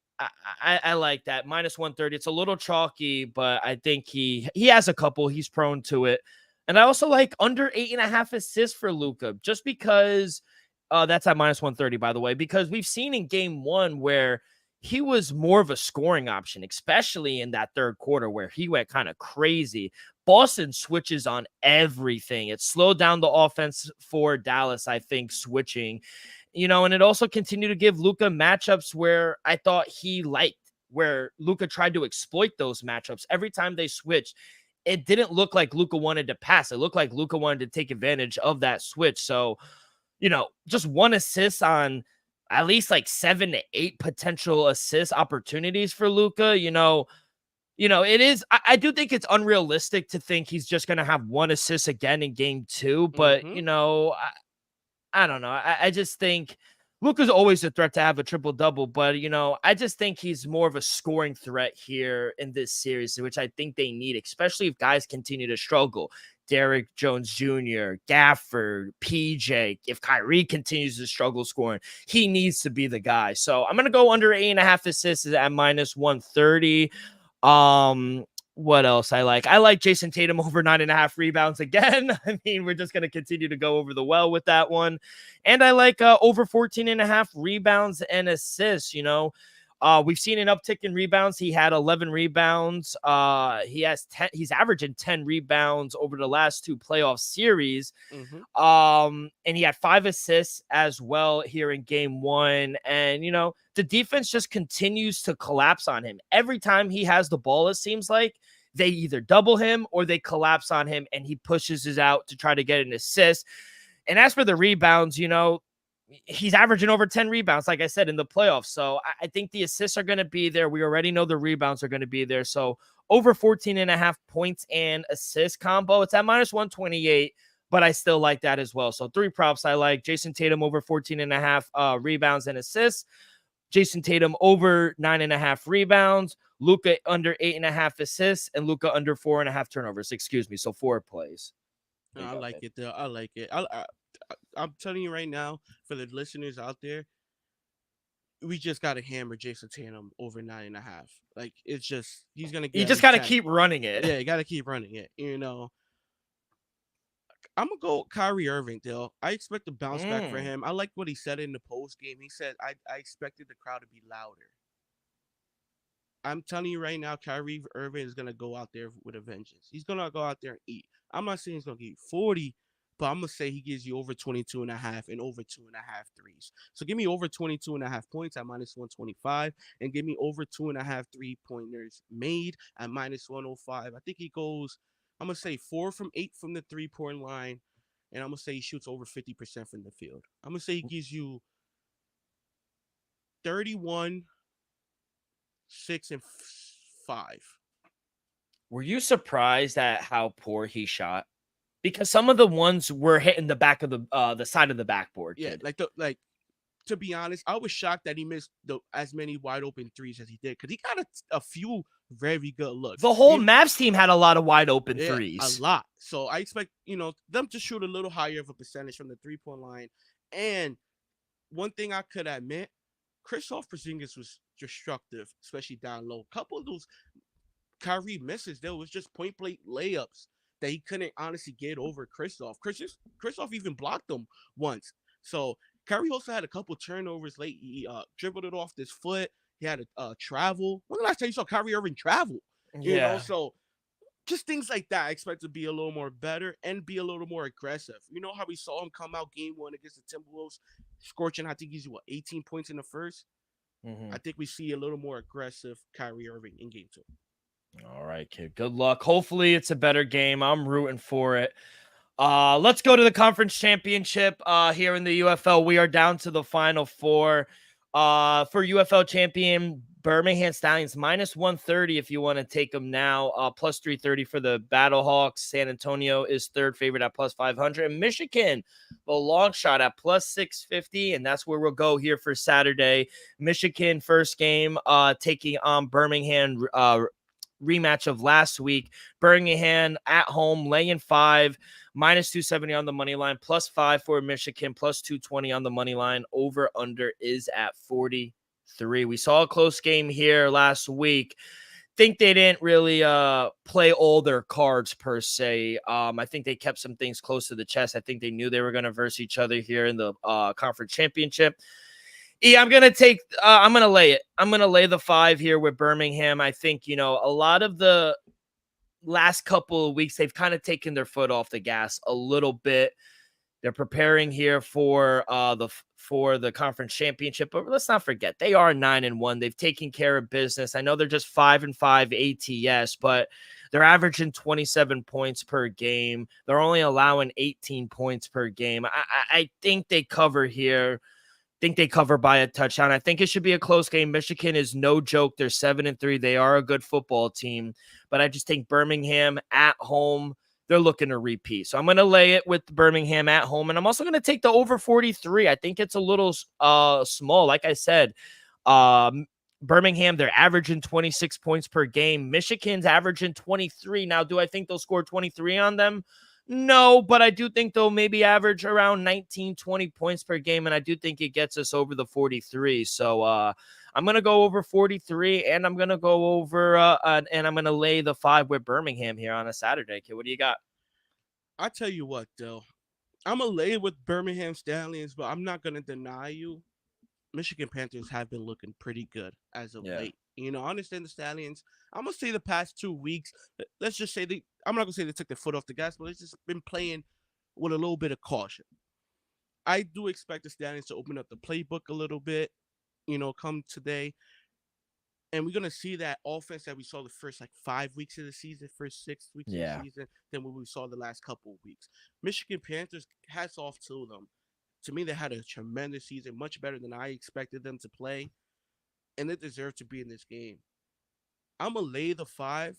I like that -130. It's a little chalky, but I think he has a couple. He's prone to it, and I also like under 8.5 assists for Luka, just because that's at -130, by the way, because we've seen in game 1 where he was more of a scoring option, especially in that third quarter where he went kind of crazy. Boston switches on everything. It slowed down the offense for Dallas, I think, switching, and it also continued to give Luka matchups where I thought he liked, where Luka tried to exploit those matchups. Every time they switched, it didn't look like Luka wanted to pass. It looked like Luka wanted to take advantage of that switch. So, just 1 assist on at least like 7 to 8 potential assist opportunities for Luka. It is. I do think it's unrealistic to think he's just going to have 1 assist again in game 2. But, I don't know. I just think Luka's always a threat to have a triple-double. But, I just think he's more of a scoring threat here in this series, which I think they need, especially if guys continue to struggle. Derrick Jones Jr., Gafford, PJ. If Kyrie continues to struggle scoring, he needs to be the guy. So I'm going to go under 8.5 assists at -130. What else I like? I like Jason Tatum over 9.5 rebounds again. I mean, we're just going to continue to go over the well with that one. And I like over 14.5 rebounds and assists. We've seen an uptick in rebounds. He had 11 rebounds. He's averaging 10 rebounds over the last 2 playoff series. And he had 5 assists as well here in game 1. And, the defense just continues to collapse on him. Every time he has the ball, it seems like they either double him or they collapse on him and he pushes his out to try to get an assist. And as for the rebounds, he's averaging over 10 rebounds, like I said, in the playoffs. So I think the assists are going to be there. We already know the rebounds are going to be there. So over 14.5 points and assist combo, it's at minus 128, but I still like that as well. So 3 props I like. Jason Tatum over 14.5 rebounds and assists. Jason Tatum over 9.5 rebounds. Luka under 8.5 assists, and Luka under 4.5 turnovers. Excuse me. So 4 plays. I like it, though. I like it. I'm telling you right now, for the listeners out there, we just got to hammer Jason Tatum over 9.5. Like, it's just, he's going to get. You just got to keep running it. Yeah, you got to keep running it. I'm going to go Kyrie Irving, though. I expect a bounce back for him. I like what he said in the post game. He said, I expected the crowd to be louder. I'm telling you right now, Kyrie Irving is going to go out there with a vengeance. He's going to go out there and eat. I'm not saying he's going to get 40, but I'm going to say he gives you over 22.5 and over 2.5 threes. So give me over 22.5 points at minus 125 and give me over 2.5 3-pointers made at minus 105. I think he goes, I'm going to say 4 from 8 from the 3-point line, and I'm going to say he shoots over 50% from the field. I'm going to say he gives you 31, 6, and 5. Were you surprised at how poor he shot? Because some of the ones were hitting the back of the side of the backboard. Yeah, kid. to be honest, I was shocked that he missed as many wide open threes as he did, because he got a few very good looks. The whole Mavs team had a lot of wide open threes. A lot. So I expect, them to shoot a little higher of a percentage from the 3-point line. And one thing I could admit, Kristaps Porzingis was destructive, especially down low. A couple of those Kyrie misses, there was just point blank layups that he couldn't honestly get over Kristaps. Kristaps even blocked them once. So Kyrie also had a couple turnovers late. He dribbled it off his foot. He had a travel. When the last time you saw Kyrie Irving travel? So just things like that I expect to be a little more better and be a little more aggressive. You know how we saw him come out game 1 against the Timberwolves, scorching, I think he's 18 points in the first? I think we see a little more aggressive Kyrie Irving in game 2. All right, kid. Good luck. Hopefully it's a better game. I'm rooting for it. Let's go to the conference championship here in the UFL. We are down to the final 4. For UFL champion Birmingham Stallions, minus 130 if you want to take them now. Plus 330 for the Battlehawks. San Antonio is third favorite at plus 500. And Michigan, the long shot at plus 650. And that's where we'll go here for Saturday. Michigan first game taking on Birmingham, rematch of last week. Birmingham at home, laying 5, minus 270 on the money line, plus 5 for Michigan, plus 220 on the money line. Over under is at 43. We saw a close game here last week. Think they didn't really play all their cards per se. I think they kept some things close to the chest. I think they knew they were going to verse each other here in the conference championship. I'm going to lay it. I'm going to lay the 5 here with Birmingham. I think, a lot of the last couple of weeks, they've kind of taken their foot off the gas a little bit. They're preparing here for the conference championship, but let's not forget they are 9-1. They've taken care of business. I know they're just 5-5 ATS, but they're averaging 27 points per game. They're only allowing 18 points per game. I think they cover here. Think they cover by a touchdown. I think it should be a close game. Michigan is no joke. They're 7-3. They are a good football team, but I just think Birmingham at home, they're looking to repeat. So I'm going to lay it with Birmingham at home, and I'm also going to take the over 43. I think it's a little small. Like I said, Birmingham, they're averaging 26 points per game. Michigan's averaging 23. Now, do I think they'll score 23 on them? No, but I do think they'll maybe average around 19, 20 points per game, and I do think it gets us over the 43. So I'm going to go over 43, and I'm going to go over and I'm going to lay the 5 with Birmingham here on a Saturday. Kid, what do you got? I tell you what, though. I'm going to lay with Birmingham Stallions, but I'm not going to deny you. Michigan Panthers have been looking pretty good as of late. I understand the Stallions. I'm going to say the past 2 weeks, let's just say I'm not going to say they took their foot off the gas, but it's just been playing with a little bit of caution. I do expect the Stallions to open up the playbook a little bit, come today. And we're going to see that offense that we saw the first 5 weeks of the season, first 6 weeks of the season, than what we saw the last couple of weeks. Michigan Panthers, hats off to them. To me, they had a tremendous season, much better than I expected them to play, and they deserve to be in this game. I'm going to lay the 5,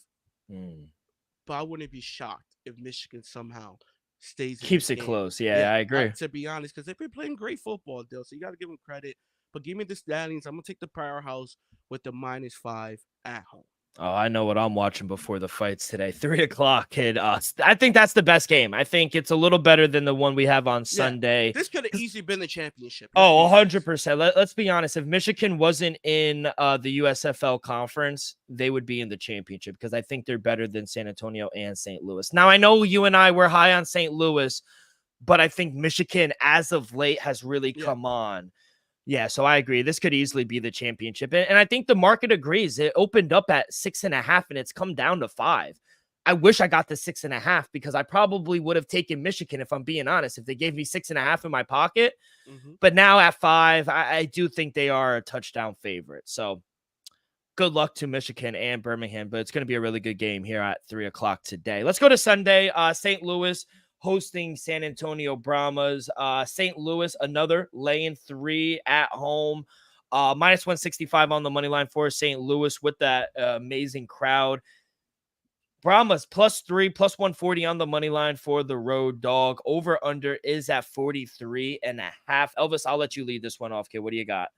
but I wouldn't be shocked if Michigan somehow stays in Keeps this it game. close. Yeah, I agree. To be honest, because they've been playing great football, Dill, so you got to give them credit. But give me the Stallions. I'm going to take the Powerhouse with the -5 at home. Oh, I know what I'm watching before the fights today. 3:00, kid. I think that's the best game. I think it's a little better than the one we have on Sunday. This could have easily been the championship. Oh, 100%. Let's be honest. If Michigan wasn't in the USFL conference, they would be in the championship because I think they're better than San Antonio and St. Louis. Now, I know you and I were high on St. Louis, but I think Michigan, as of late, has really come on. Yeah, so I agree. This could easily be the championship. And I think the market agrees. It opened up at 6.5 and it's come down to 5. I wish I got the 6.5 because I probably would have taken Michigan, if I'm being honest, if they gave me 6.5 in my pocket. But now at 5, I do think they are a touchdown favorite. So good luck to Michigan and Birmingham, but it's going to be a really good game here at 3:00 today. Let's go to Sunday. St. Louis hosting San Antonio Brahmas. St. Louis, another laying 3 at home. -165 on the money line for St. Louis with that amazing crowd. Brahmas +3, +140 on the money line for the road dog. Over under is at 43.5. Elvis, I'll let you lead this one off, kid. What do you got?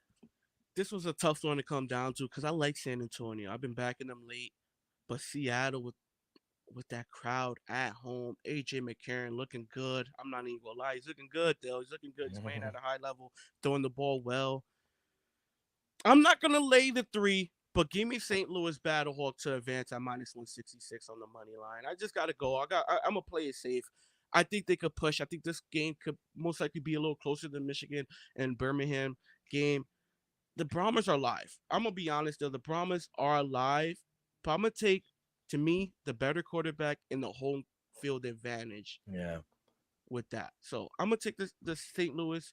This was a tough one to come down to because I like San Antonio. I've been backing them late, but Seattle with that crowd at home, AJ McCarron looking good. I'm not even gonna lie, he's looking good, though. He's looking good. He's playing at a high level, throwing the ball well. I'm not gonna lay the 3, but give me St. Louis Battlehawk to advance at -166 on the money line. I just gotta go. I'm gonna play it safe. I think they could push. I think this game could most likely be a little closer than Michigan and Birmingham game. The Brahmas are live. I'm gonna be honest, though. The Brahmas are live, but I'm gonna take, to me, the better quarterback in the home field advantage. Yeah. With that, so I'm gonna take the St. Louis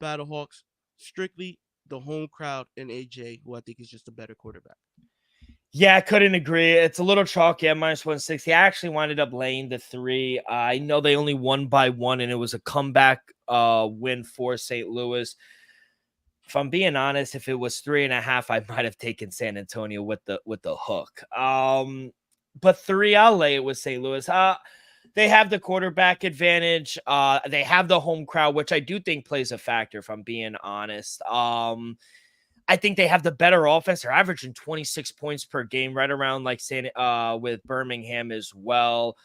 Battlehawks, strictly the home crowd and AJ, who I think is just a better quarterback. Yeah, I couldn't agree. It's a little chalky at -160. I actually winded up laying the 3. I know they only won by 1, and it was a comeback win for St. Louis. If I'm being honest, if it was 3.5, I might have taken San Antonio with the hook. But 3, I'll lay it with St. Louis. They have the quarterback advantage. They have the home crowd, which I do think plays a factor, if I'm being honest. I think they have the better offense. They're averaging 26 points per game, right around like with Birmingham as well.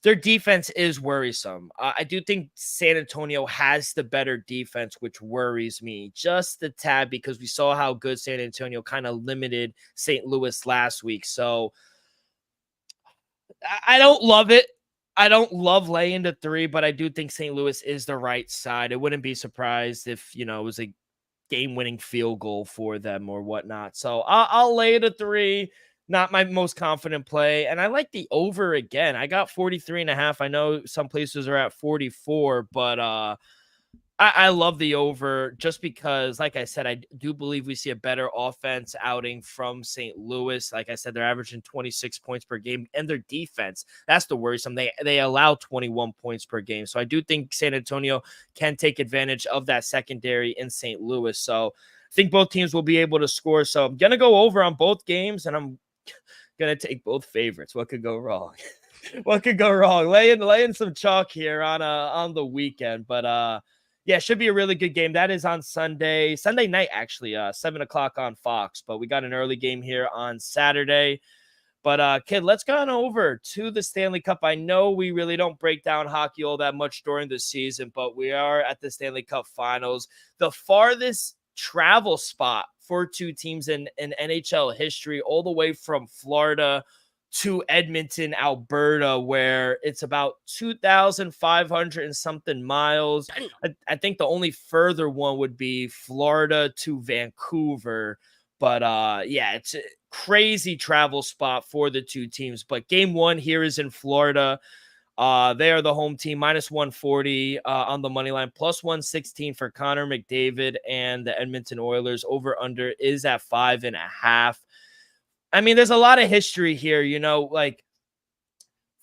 Their defense is worrisome. I do think San Antonio has the better defense, which worries me just a tad because we saw how good San Antonio kind of limited St. Louis last week. So I don't love it. I don't love laying the 3, but I do think St. Louis is the right side. I wouldn't be surprised if, it was a game-winning field goal for them or whatnot. So I'll lay the 3. Not my most confident play. And I like the over again. I got 43.5. I know some places are at 44, but I love the over just because, like I said, I do believe we see a better offense outing from St. Louis. Like I said, they're averaging 26 points per game, and their defense, that's the worrisome. They allow 21 points per game. So I do think San Antonio can take advantage of that secondary in St. Louis. So I think both teams will be able to score. So I'm going to go over on both games, and I'm going to take both favorites. What could go wrong? What could go wrong? Laying some chalk here on the weekend, but yeah, should be a really good game. That is on Sunday night, actually, 7:00 on Fox. But we got an early game here on Saturday. But kid, let's go on over to the Stanley Cup. I know we really don't break down hockey all that much during the season, but we are at the Stanley Cup Finals, the farthest travel spot for two teams in NHL history, all the way from Florida to Edmonton, Alberta, where it's about 2,500 and something miles. I think the only further one would be Florida to Vancouver. But yeah, it's a crazy travel spot for the two teams. But game one here is in Florida. They are the home team, -140 on the money line, +116 for Connor McDavid and the Edmonton Oilers. Over under is at 5.5. I mean, there's a lot of history here, like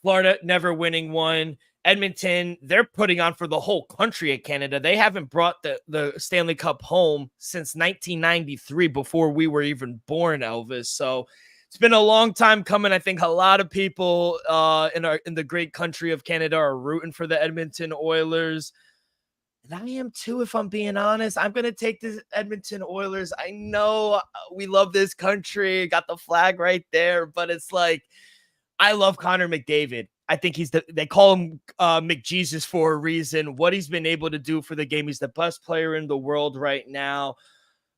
Florida never winning one. Edmonton, they're putting on for the whole country of Canada. They haven't brought the Stanley Cup home since 1993, before we were even born, Elvis. So it's been a long time coming. I think a lot of people in the great country of Canada are rooting for the Edmonton Oilers. And I am too, if I'm being honest. I'm going to take the Edmonton Oilers. I know we love this country, got the flag right there, but it's like, I love Connor McDavid. I think they call him McJesus for a reason. What he's been able to do for the game, he's the best player in the world right now.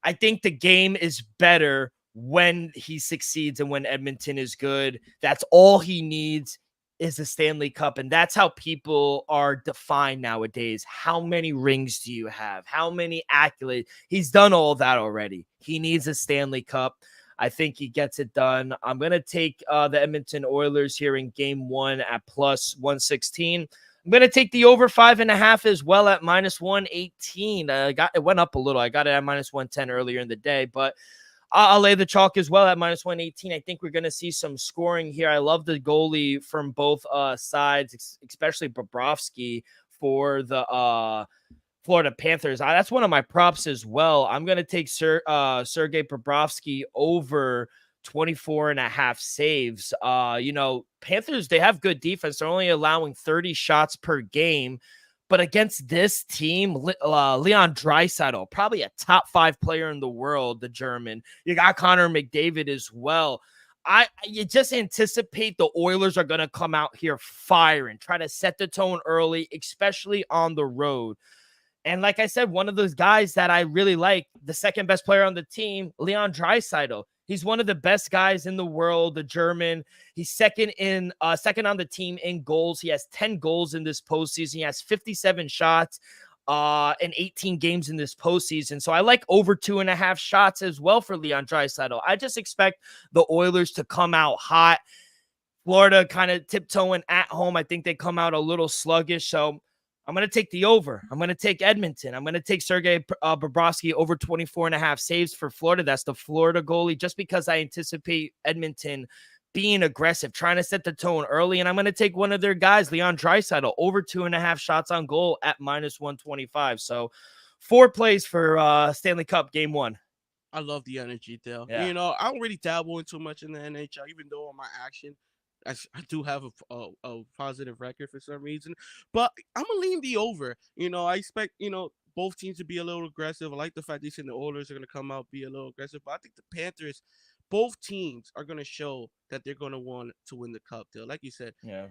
I think the game is better when he succeeds and when Edmonton is good. That's all he needs is a Stanley Cup. And that's how people are defined nowadays. How many rings do you have? How many accolades? He's done all that already. He needs a Stanley Cup. I think he gets it done. I'm going to take the Edmonton Oilers here in game one at plus 116. I'm going to take the over 5.5 as well at minus 118. It went up a little. I got it at minus 110 earlier in the day, but I'll lay the chalk as well at minus 118. I think we're going to see some scoring here. I love the goalie from both sides, especially Bobrovsky for the Florida Panthers. That's one of my props as well. I'm going to take Sergei Bobrovsky over 24.5 saves. Panthers, they have good defense. They're only allowing 30 shots per game. But against this team, Leon Draisaitl, probably a top 5 player in the world, the German. You got Connor McDavid as well. You just anticipate the Oilers are going to come out here firing, try to set the tone early, especially on the road. And like I said, one of those guys that I really like, the second best player on the team, Leon Draisaitl. He's one of the best guys in the world, the German. He's second on the team in goals. He has 10 goals in this postseason. He has 57 shots in 18 games in this postseason. So I like over 2.5 shots as well for Leon Draisaitl. I just expect the Oilers to come out hot. Florida kind of tiptoeing at home. I think they come out a little sluggish. So I'm going to take the over. I'm going to take Edmonton. I'm going to take Sergei Bobrovsky over 24.5 saves for Florida. That's the Florida goalie, just because I anticipate Edmonton being aggressive, trying to set the tone early. And I'm going to take one of their guys, Leon Draisaitl, over 2.5 shots on goal at minus 125. So 4 plays for Stanley Cup game one. I love the energy, Dale. Yeah. I don't really dabble in too much in the NHL, even though on my action, I do have a positive record for some reason, but I'm gonna lean the over. I expect both teams to be a little aggressive. I like the fact they said the Oilers are gonna come out be a little aggressive, but I think the Panthers, both teams are gonna show that they're gonna want to win the cup. Deal, like you said, Yeah.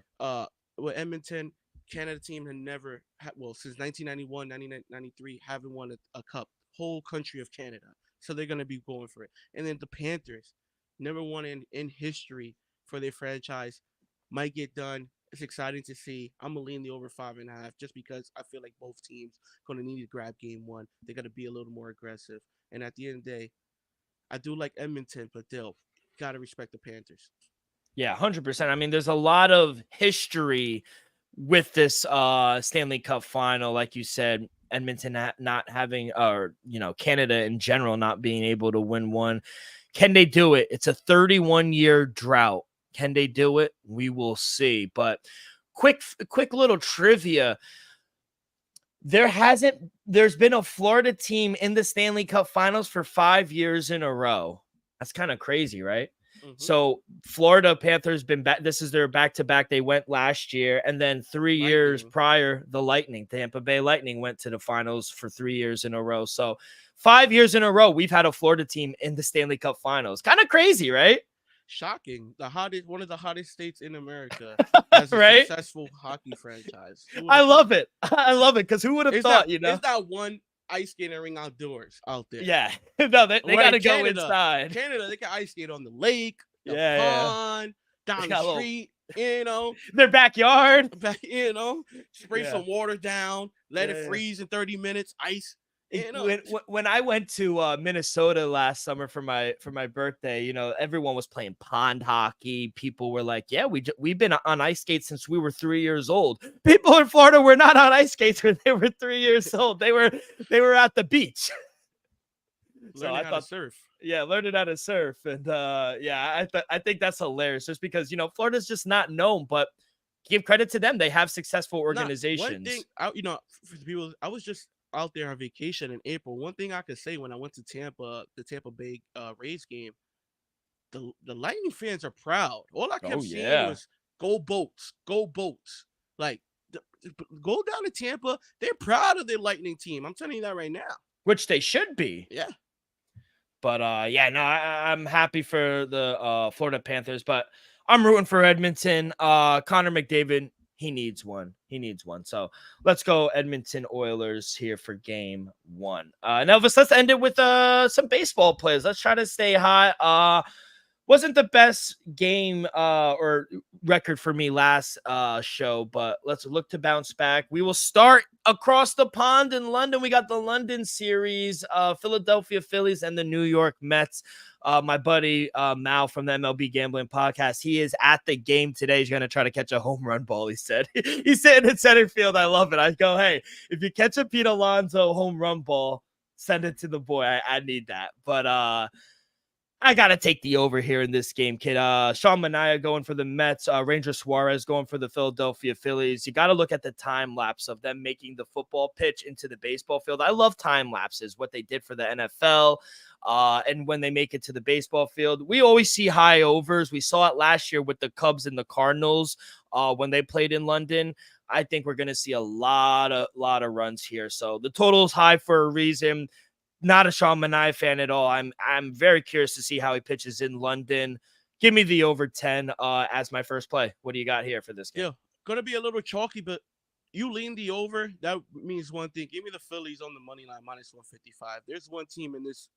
With Edmonton, Canada team had never since 1991, 1993 haven't won a cup. Whole country of Canada, so they're gonna be going for it. And then the Panthers never won in history for their franchise, might get done. It's exciting to see. I'm gonna lean the over 5.5 just because I feel like both teams gonna need to grab game one. They're gonna be a little more aggressive. And at the end of the day, I do like Edmonton, but they'll gotta respect the Panthers. Yeah, 100%. I mean, there's a lot of history with this Stanley Cup final, like you said. Edmonton not having, or Canada in general not being able to win one. Can they do it? It's a 31-year drought. Can they do it? We will see. But quick little trivia. There's been a Florida team in the Stanley Cup finals for 5 years in a row. That's kind of crazy, right? Mm-hmm. So Florida Panthers been back. This is their back-to-back. They went last year, and then 3 years prior, the Lightning, Tampa Bay Lightning, went to the finals for 3 years in a row. So 5 years in a row, we've had a Florida team in the Stanley Cup finals. Kind of crazy, right? Shocking. One of the hottest states in America has a right? Successful hockey franchise. I love it. I love it because who would have thought? There's not one ice skating ring outdoors out there. Yeah, no, they got to go inside. Canada, they can ice skate on the lake, the pond, down the street. Their backyard. Spray some water down, let it freeze in 30 minutes. Ice. When I went to Minnesota last summer for my birthday, everyone was playing pond hockey. People were like, "Yeah, we've been on ice skates since we were 3 years old." People in Florida were not on ice skates when they were 3 years old. They were at the beach. So Learning I how to thought, surf. yeah, learning how to surf, and I think that's hilarious, just because Florida's just not known, but give credit to them, they have successful Not one thing, organizations. for the people, I was just out there on vacation in April. One thing I could say when I went to Tampa, the Tampa Bay Rays game, the Lightning fans are proud. All I kept Oh seeing yeah, was "Go Boats, go Boats." Like, go down to Tampa, they're proud of their Lightning team. I'm telling you that right now. which they should be. Yeah, But yeah, no, I'm happy for the Florida Panthers, but I'm rooting for Edmonton. Connor McDavid, he needs one. He needs one. So let's go Edmonton Oilers here for game one. And Elvis, let's end it with some baseball players. Let's try to stay hot. Wasn't the best game or record for me last show, but let's look to bounce back. We will start across the pond in London. We got the London series, Philadelphia Phillies and the New York Mets. My buddy Mal from the MLB Gambling Podcast, he is at the game today. He's going to try to catch a home run ball, he said. He's sitting in center field. I love it. I go, hey, if you catch a Pete Alonso home run ball, send it to the boy. I need that. But I got to take the over here in this game, kid. Sean Manaea going for the Mets. Ranger Suarez going for the Philadelphia Phillies. You got to look at the time lapse of them making the football pitch into the baseball field. I love time lapses, what they did for the NFL. And when they make it to the baseball field, we always see high overs. We saw it last year with the Cubs and the Cardinals when they played in London. I think we're going to see a lot of runs here. So the total is high for a reason. Not a Sean Manaea fan at all. I'm very curious to see how he pitches in London. Give me the over 10 as my first play. What do you got here for this game? yeah, gonna be a little chalky, but you lean the over. That means one thing. Give me the Phillies on the money line -155. There's one team in this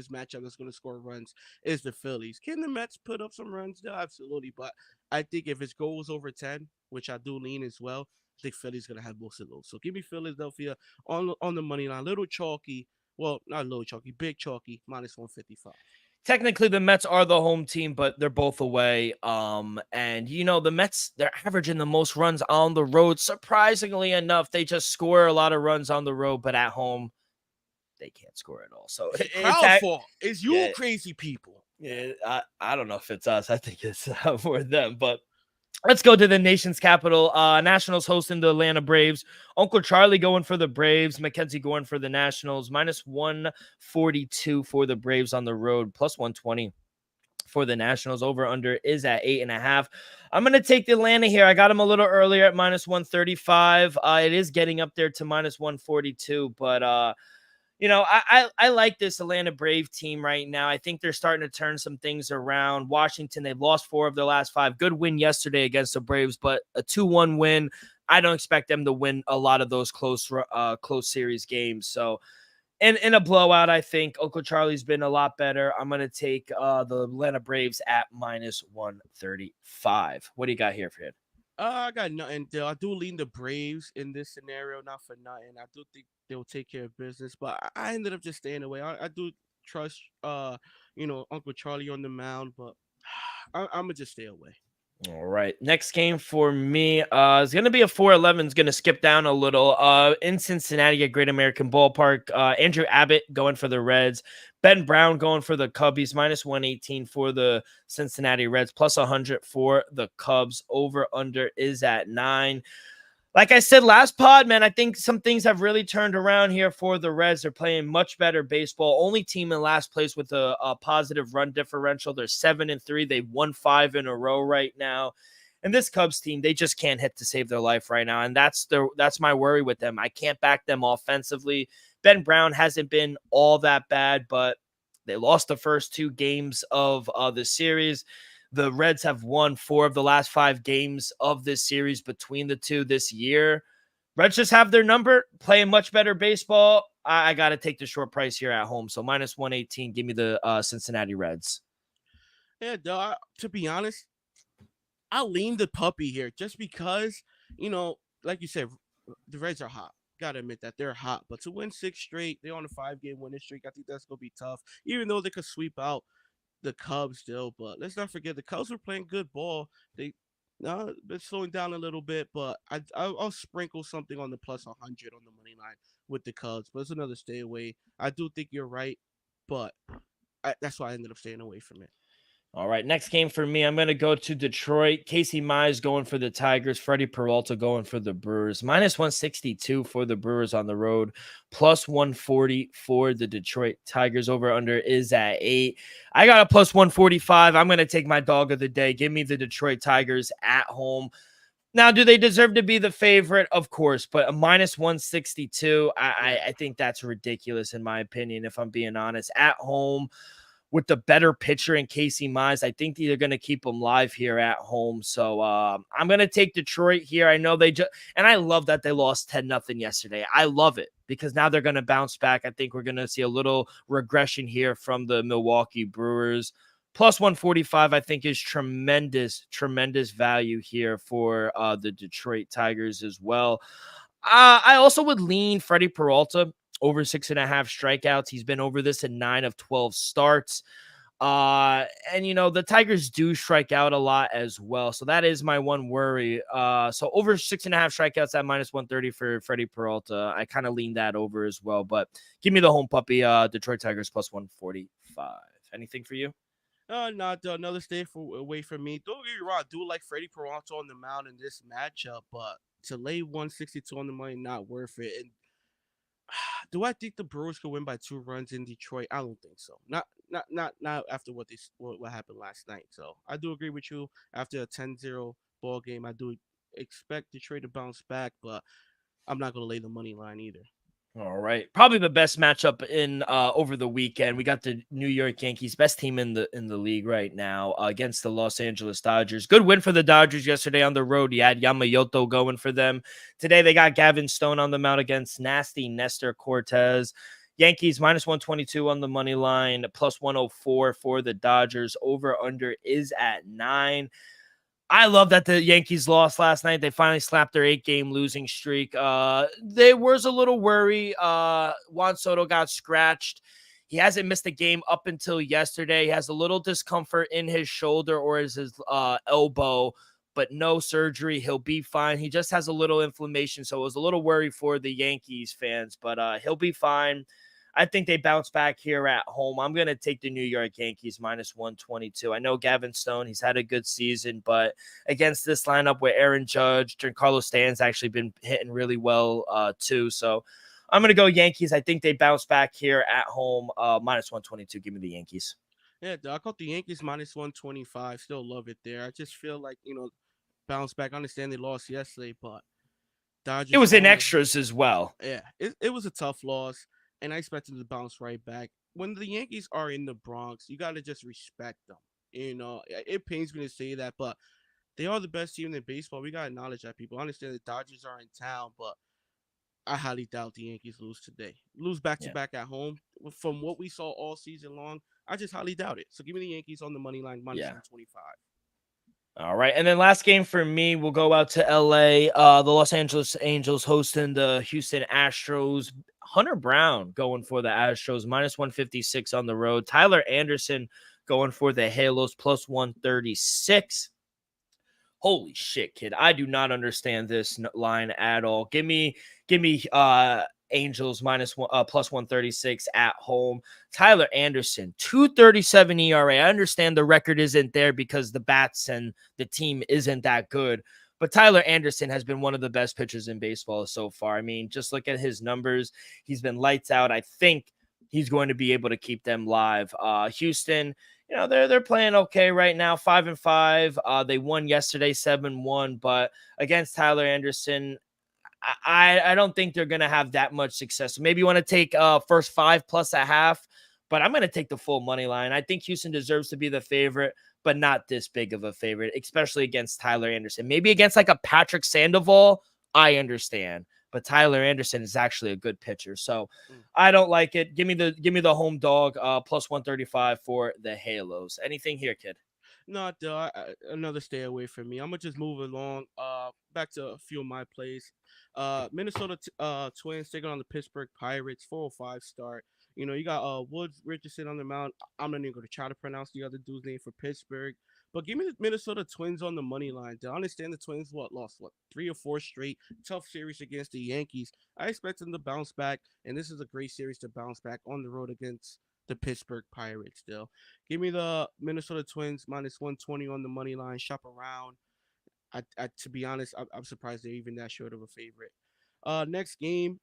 matchup that's going to score runs, is the Phillies. Can the Mets put up some runs? No, absolutely. But I think if it goes over 10, which I do lean as well, I think Philly's going to have most of those. So give me Philadelphia on the money line. Little chalky. Well, not little chalky, big chalky, -155. Technically, the Mets are the home team, but they're both away. And the Mets, they're averaging the most runs on the road. Surprisingly enough, they just score a lot of runs on the road, but at home, they can't score at all. So It's the crowd fault. It's you crazy people. Yeah, I don't know if it's us. I think it's for them, but let's go to the nation's capital. Nationals hosting the Atlanta Braves. Uncle Charlie going for the Braves. Mackenzie going for the Nationals. -142 for the Braves on the road. +120 for the Nationals. Over under is at 8.5. I'm going to take the Atlanta here. I got them a little earlier at -135. It is getting up there to -142, but I like this Atlanta Brave team right now. I think they're starting to turn some things around. Washington, they've lost 4 of their last 5. Good win yesterday against the Braves, but a 2-1 win. I don't expect them to win a lot of those close series games. So in a blowout, I think Uncle Charlie's been a lot better. I'm going to take the Atlanta Braves at -135. What do you got here, Fred? I got nothing. I do lean the Braves in this scenario, not for nothing. I do think they'll take care of business, but I ended up just staying away. I do trust, Uncle Charlie on the mound, but I'm gonna just stay away. All right. Next game for me is going to be a 4-11. It's going to skip down a little. In Cincinnati at Great American Ballpark, Andrew Abbott going for the Reds. Ben Brown going for the Cubbies. -118 for the Cincinnati Reds. +100 for the Cubs. Over under is at 9. Like I said last pod, man, I think some things have really turned around here for the Reds. They're playing much better baseball. Only team in last place with a positive run differential. They're 7-3. They've won 5 in a row right now. And this Cubs team, they just can't hit to save their life right now. And that's my worry with them. I can't back them offensively. Ben Brown hasn't been all that bad, but they lost the first 2 games of the series. The Reds have won 4 of the last 5 games of this series between the two this year. Reds just have their number, playing much better baseball. I got to take the short price here at home. So -118, give me the Cincinnati Reds. Yeah, to be honest, I lean the puppy here just because, like you said, the Reds are hot. Gotta admit that they're hot. But to win 6 straight, they're on a 5-game winning streak. I think that's gonna be tough. Even though they could sweep out the Cubs still, but let's not forget the Cubs were playing good ball. They're slowing down a little bit, but I'll sprinkle something on the +100 on the money line with the Cubs. But it's another stay away. I do think you're right. but that's why I ended up staying away from it. All right, next game for me, I'm going to go to Detroit. Casey Mize going for the Tigers. Freddie Peralta going for the Brewers. Minus 162 for the Brewers on the road. Plus 140 for the Detroit Tigers. Over under is at 8. I got a plus 145. I'm going to take my dog of the day. Give me the Detroit Tigers at home. Now, do they deserve to be the favorite? Of course, but a minus 162, I think that's ridiculous in my opinion, if I'm being honest. At home, with the better pitcher in Casey Mize, I think they're going to keep them live here at home. So I'm going to take Detroit here. I know and I love that they lost 10-0 yesterday. I love it because now they're going to bounce back. I think we're going to see a little regression here from the Milwaukee Brewers. Plus 145, I think, is tremendous value here for the Detroit Tigers as well. I also would lean Freddie Peralta over 6.5 strikeouts. He's been over this in 9 of 12 starts. And the Tigers do strike out a lot as well. So that is my one worry. So over 6.5 strikeouts at minus 130 for Freddie Peralta. I kind of lean that over as well. But give me the home puppy, Detroit Tigers plus 145. Anything for you? Not another stay away from me. Don't get me wrong, I do like Freddie Peralta on the mound in this matchup, but to lay 162 on the money, not worth it. And do I think the Brewers could win by 2 runs in Detroit? I don't think so. Not after what happened last night. So I do agree with you. After a 10-0 ball game, I do expect Detroit to bounce back, but I'm not gonna lay the money line either. All right. Probably the best matchup in over the weekend. We got the New York Yankees, best team in the league right now, against the Los Angeles Dodgers. Good win for the Dodgers yesterday on the road. You had Yamamoto going for them. Today they got Gavin Stone on the mound against nasty Nestor Cortez. Yankees minus 122 on the money line, plus 104 for the Dodgers. Over under is at 9. I love that the Yankees lost last night. They finally slapped their 8-game losing streak. There was a little worry. Juan Soto got scratched. He hasn't missed a game up until yesterday. He has a little discomfort in his shoulder or his elbow, but no surgery. He'll be fine. He just has a little inflammation, so it was a little worry for the Yankees fans, but he'll be fine. I think they bounce back here at home. I'm going to take the New York Yankees minus 122. I know Gavin Stone, he's had a good season, but against this lineup where Aaron Judge, Giancarlo Stanton's actually been hitting really well too. So I'm going to go Yankees. I think they bounce back here at home, minus 122. Give me the Yankees. Yeah, I got the Yankees minus 125. Still love it there. I just feel like, bounce back. I understand they lost yesterday, but Dodgers. It was in extras as well. Yeah, it was a tough loss, and I expected them to bounce right back. When the Yankees are in the Bronx, you got to just respect them. It pains me to say that, but they are the best team in baseball. We got to acknowledge that, people. I understand the Dodgers are in town, but I highly doubt the Yankees lose today. Lose back-to-back at home. From what we saw all season long, I just highly doubt it. So give me the Yankees on the money line, minus 125. All right. And then last game for me, we'll go out to LA. The Los Angeles Angels hosting the Houston Astros. Hunter Brown going for the Astros, minus 156 on the road. Tyler Anderson going for the Halos, plus 136. Holy shit, kid. I do not understand this line at all. Give me Angels plus 136 at home. Tyler Anderson, 2.37 ERA. I understand the record isn't there because the bats and the team isn't that good. But Tyler Anderson has been one of the best pitchers in baseball so far. I mean, just look at his numbers. He's been lights out. I think he's going to be able to keep them live. Houston, they're playing okay right now, 5-5. They won yesterday, 7-1. But against Tyler Anderson, I don't think they're going to have that much success. So maybe you want to take first 5 plus a half, but I'm going to take the full money line. I think Houston deserves to be the favorite, but not this big of a favorite, especially against Tyler Anderson. Maybe against like a Patrick Sandoval, I understand, but Tyler Anderson is actually a good pitcher, so I don't like it. Give me the home dog, plus 135 for the Halos. Anything here, kid? No, another stay away from me. I'm gonna just move along. Back to a few of my plays. Minnesota Twins taking on the Pittsburgh Pirates. 405 start. You got Woods Richardson on the mound. I'm not even gonna try to pronounce the other dude's name for Pittsburgh. But give me the Minnesota Twins on the money line. I understand the Twins lost 3 or 4 straight. Tough series against the Yankees. I expect them to bounce back, and this is a great series to bounce back on the road against the Pittsburgh Pirates still. Give me the Minnesota Twins -120 on the money line. Shop around. To be honest, I'm surprised they're even that short of a favorite. Next game,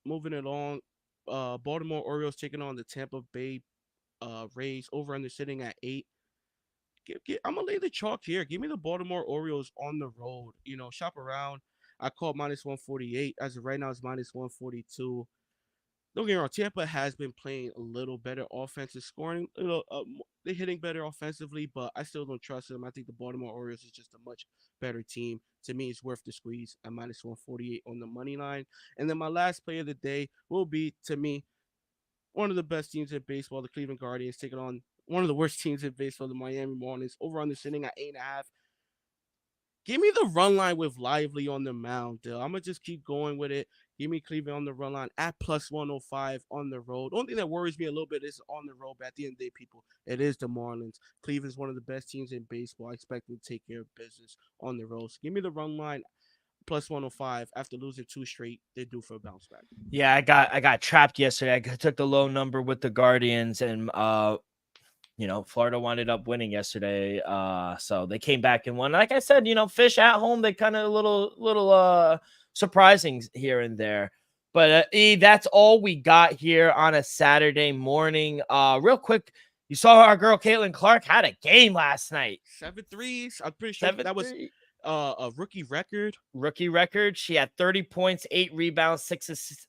moving along. Baltimore Orioles taking on the Tampa Bay Rays. Over under sitting at 8. I'm gonna lay the chalk here. Give me the Baltimore Orioles on the road. Shop around. I called -148. As of right now, it's -142. Don't get me wrong. Tampa has been playing a little better offensive scoring. They're hitting better offensively, but I still don't trust them. I think the Baltimore Orioles is just a much better team. To me, it's worth the squeeze at -148 on the money line. And then my last play of the day will be, to me, one of the best teams in baseball, the Cleveland Guardians, taking on one of the worst teams in baseball, the Miami Marlins. Over on the sitting at 8.5. Give me the run line with Lively on the mound, Dill. I'm going to just keep going with it. Give me Cleveland on the run line at +105 on the road. The only thing that worries me a little bit is on the road. But at the end of the day, people, it is the Marlins. Cleveland's one of the best teams in baseball. I expect them to take care of business on the road. So give me the run line +105. After losing 2 straight, they're due for a bounce back. Yeah, I got trapped yesterday. I took the low number with the Guardians, and Florida wound up winning yesterday. So they came back and won. Like I said, Fish at home, they kind of a little surprising here and there. But that's all we got here on a Saturday morning. Real quick, you saw our girl Caitlin Clark had a game last night. 7 threes. I'm pretty sure that was a rookie record. She had 30 points, 8 rebounds, 6 assists,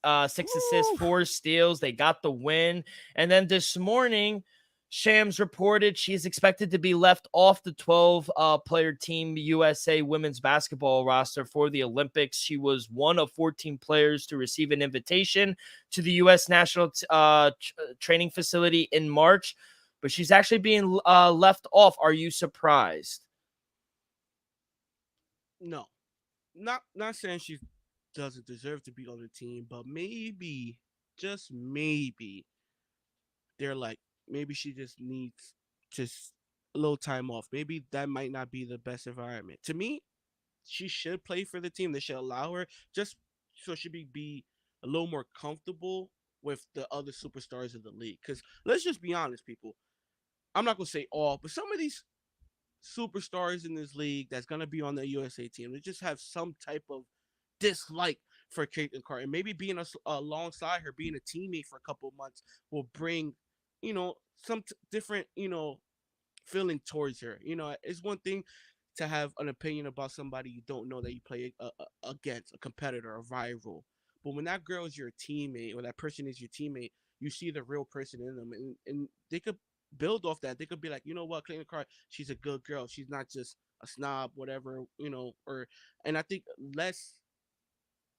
4 steals. They got the win. And then this morning, Shams reported she's expected to be left off the 12-player Team USA women's basketball roster for the Olympics. She was one of 14 players to receive an invitation to the U.S. National Training Facility in March, but she's actually being left off. Are you surprised? No. Not saying she doesn't deserve to be on the team, but maybe, just maybe, they're like, maybe she just needs just a little time off. Maybe that might not be the best environment. To me, she should play for the team. They should allow her just so she be a little more comfortable with the other superstars of the league. Because let's just be honest, people. I'm not going to say all, but some of these superstars in this league that's going to be on the USA team, they just have some type of dislike for Caitlin Clark. And maybe being alongside her, being a teammate for a couple of months will bring some different, feeling towards her. It's one thing to have an opinion about somebody you don't know that you play against, a competitor, a rival. But when that girl is your teammate or that person is your teammate, you see the real person in them. And they could build off that. They could be like, you know what, Clayton Clark, she's a good girl. She's not just a snob, whatever, and I think less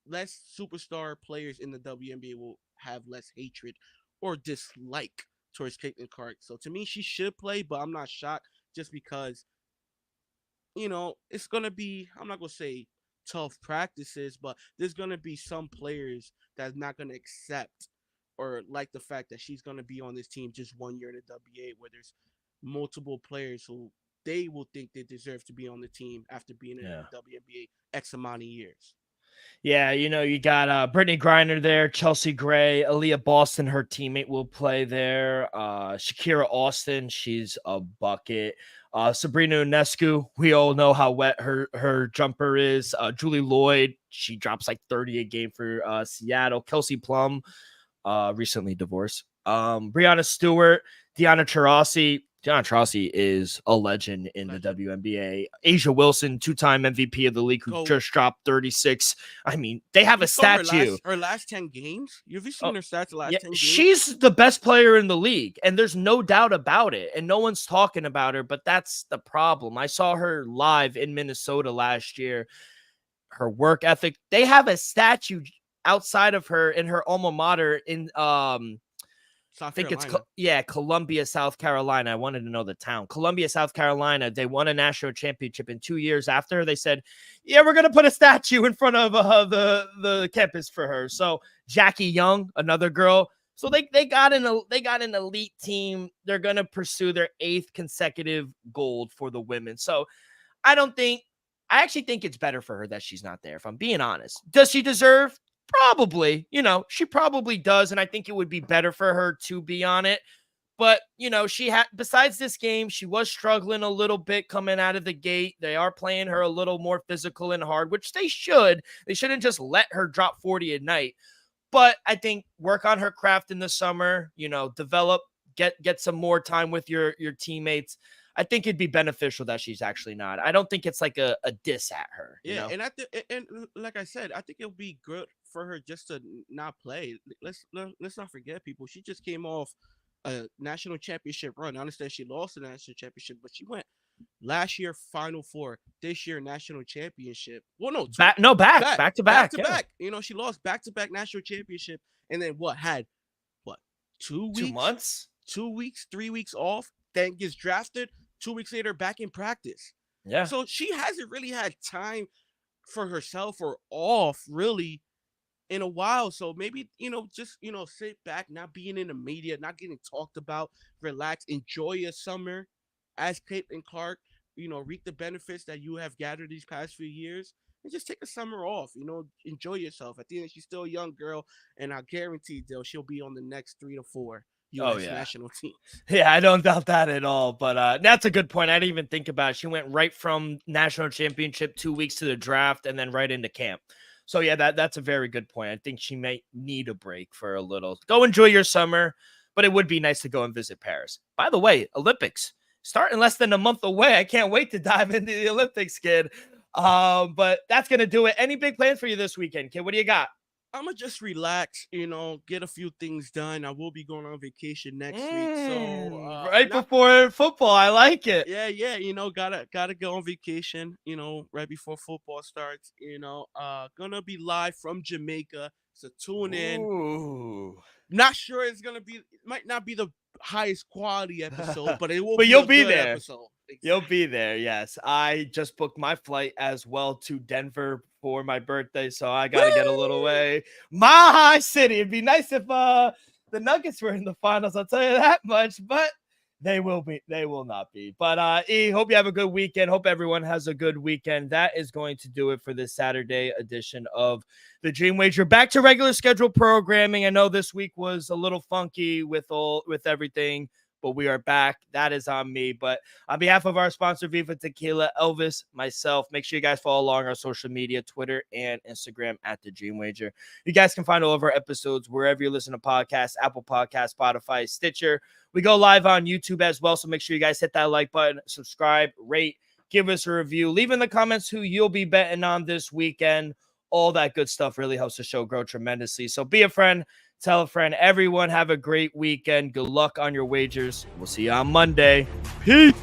superstar players in the WNBA will have less hatred or dislike towards Caitlin Clark. So to me, she should play, but I'm not shocked just because, it's going to be, I'm not going to say tough practices, but there's going to be some players that's not going to accept or like the fact that she's going to be on this team just 1 year in the WNBA, where there's multiple players who they will think they deserve to be on the team after being in the WNBA X amount of years. Yeah, you got Brittany Griner there, Chelsea Gray, Aaliyah Boston, her teammate will play there. Shakira Austin, she's a bucket. Sabrina Ionescu, we all know how wet her jumper is. Julie Lloyd, she drops like 30 a game for Seattle. Kelsey Plum, recently divorced. Breanna Stewart, Deanna Taurasi. Deanna Taurasi is a legend in the WNBA. Asia Wilson, 2-time MVP of the league, who just dropped 36. I mean, they have a statue. Her last 10 games? Have you seen her stats the last 10 games? She's the best player in the league, and there's no doubt about it. And no one's talking about her, but that's the problem. I saw her live in Minnesota last year. Her work ethic. They have a statue outside of her in her alma mater in Columbia, South Carolina. I wanted to know the town. Columbia, South Carolina. They won a national championship, and 2 years after, they said, "Yeah, we're gonna put a statue in front of the campus for her." So Jackie Young, another girl. So they got an elite team. They're gonna pursue their 8th consecutive gold for the women. So I actually think it's better for her that she's not there. If I'm being honest, does she deserve? Probably, she probably does. And I think it would be better for her to be on it. But, she had, besides this game, she was struggling a little bit coming out of the gate. They are playing her a little more physical and hard, which they should. They shouldn't just let her drop 40 a night. But I think work on her craft in the summer, develop, get some more time with your teammates. I think it'd be beneficial that she's actually not. I don't think it's like a diss at her. Yeah, and like I said, I think it'll be good for her just to not play. Let's not forget, people. She just came off a national championship run. I understand she lost the national championship, but she went last year Final Four, this year national championship. Well, no, back to back. She lost back to back national championship, and then had 2 weeks, 2 months, 2 weeks, 3 weeks off. Then gets drafted. 2 weeks later, back in practice. Yeah. So she hasn't really had time for herself or off really in a while. So maybe, just, sit back, not being in the media, not getting talked about, relax, enjoy your summer as Caitlin Clark, reap the benefits that you have gathered these past few years, and just take a summer off, enjoy yourself. At the end, she's still a young girl, and I guarantee she'll be on the next 3 to 4 U.S. national teams. Yeah, I don't doubt that at all. But that's a good point. I didn't even think about it. She went right from national championship 2 weeks to the draft and then right into camp. So, yeah, that's a very good point. I think she may need a break for a little. Go enjoy your summer, but it would be nice to go and visit Paris. By the way, Olympics starting less than a month away. I can't wait to dive into the Olympics, kid. But that's going to do it. Any big plans for you this weekend, kid? What do you got? I'm going to just relax, get a few things done. I will be going on vacation next week. So right before football, I like it. Yeah, gotta go on vacation, right before football starts, gonna be live from Jamaica. So tune in. Not sure might not be the highest quality episode, but it will but be you'll a be good there. episode. Exactly. You'll be there. Yes. I just booked my flight as well to Denver for my birthday. So I got to get a little way. My city. It'd be nice if the Nuggets were in the finals. I'll tell you that much, but they will not be. But hope you have a good weekend. Hope everyone has a good weekend. That is going to do it for this Saturday edition of the Dream Wager. Back to regular schedule programming. I know this week was a little funky with everything, but we are back. That is on me. But on behalf of our sponsor, Viva Tequila, Elvis, myself, make sure you guys follow along our social media, Twitter and Instagram at The Dream Wager. You guys can find all of our episodes wherever you listen to podcasts, Apple Podcasts, Spotify, Stitcher. We go live on YouTube as well, so make sure you guys hit that like button, subscribe, rate, give us a review. Leave in the comments who you'll be betting on this weekend. All that good stuff really helps the show grow tremendously. So be a friend. Tell a friend. Everyone have a great weekend. Good luck on your wagers. We'll see you on Monday. Peace.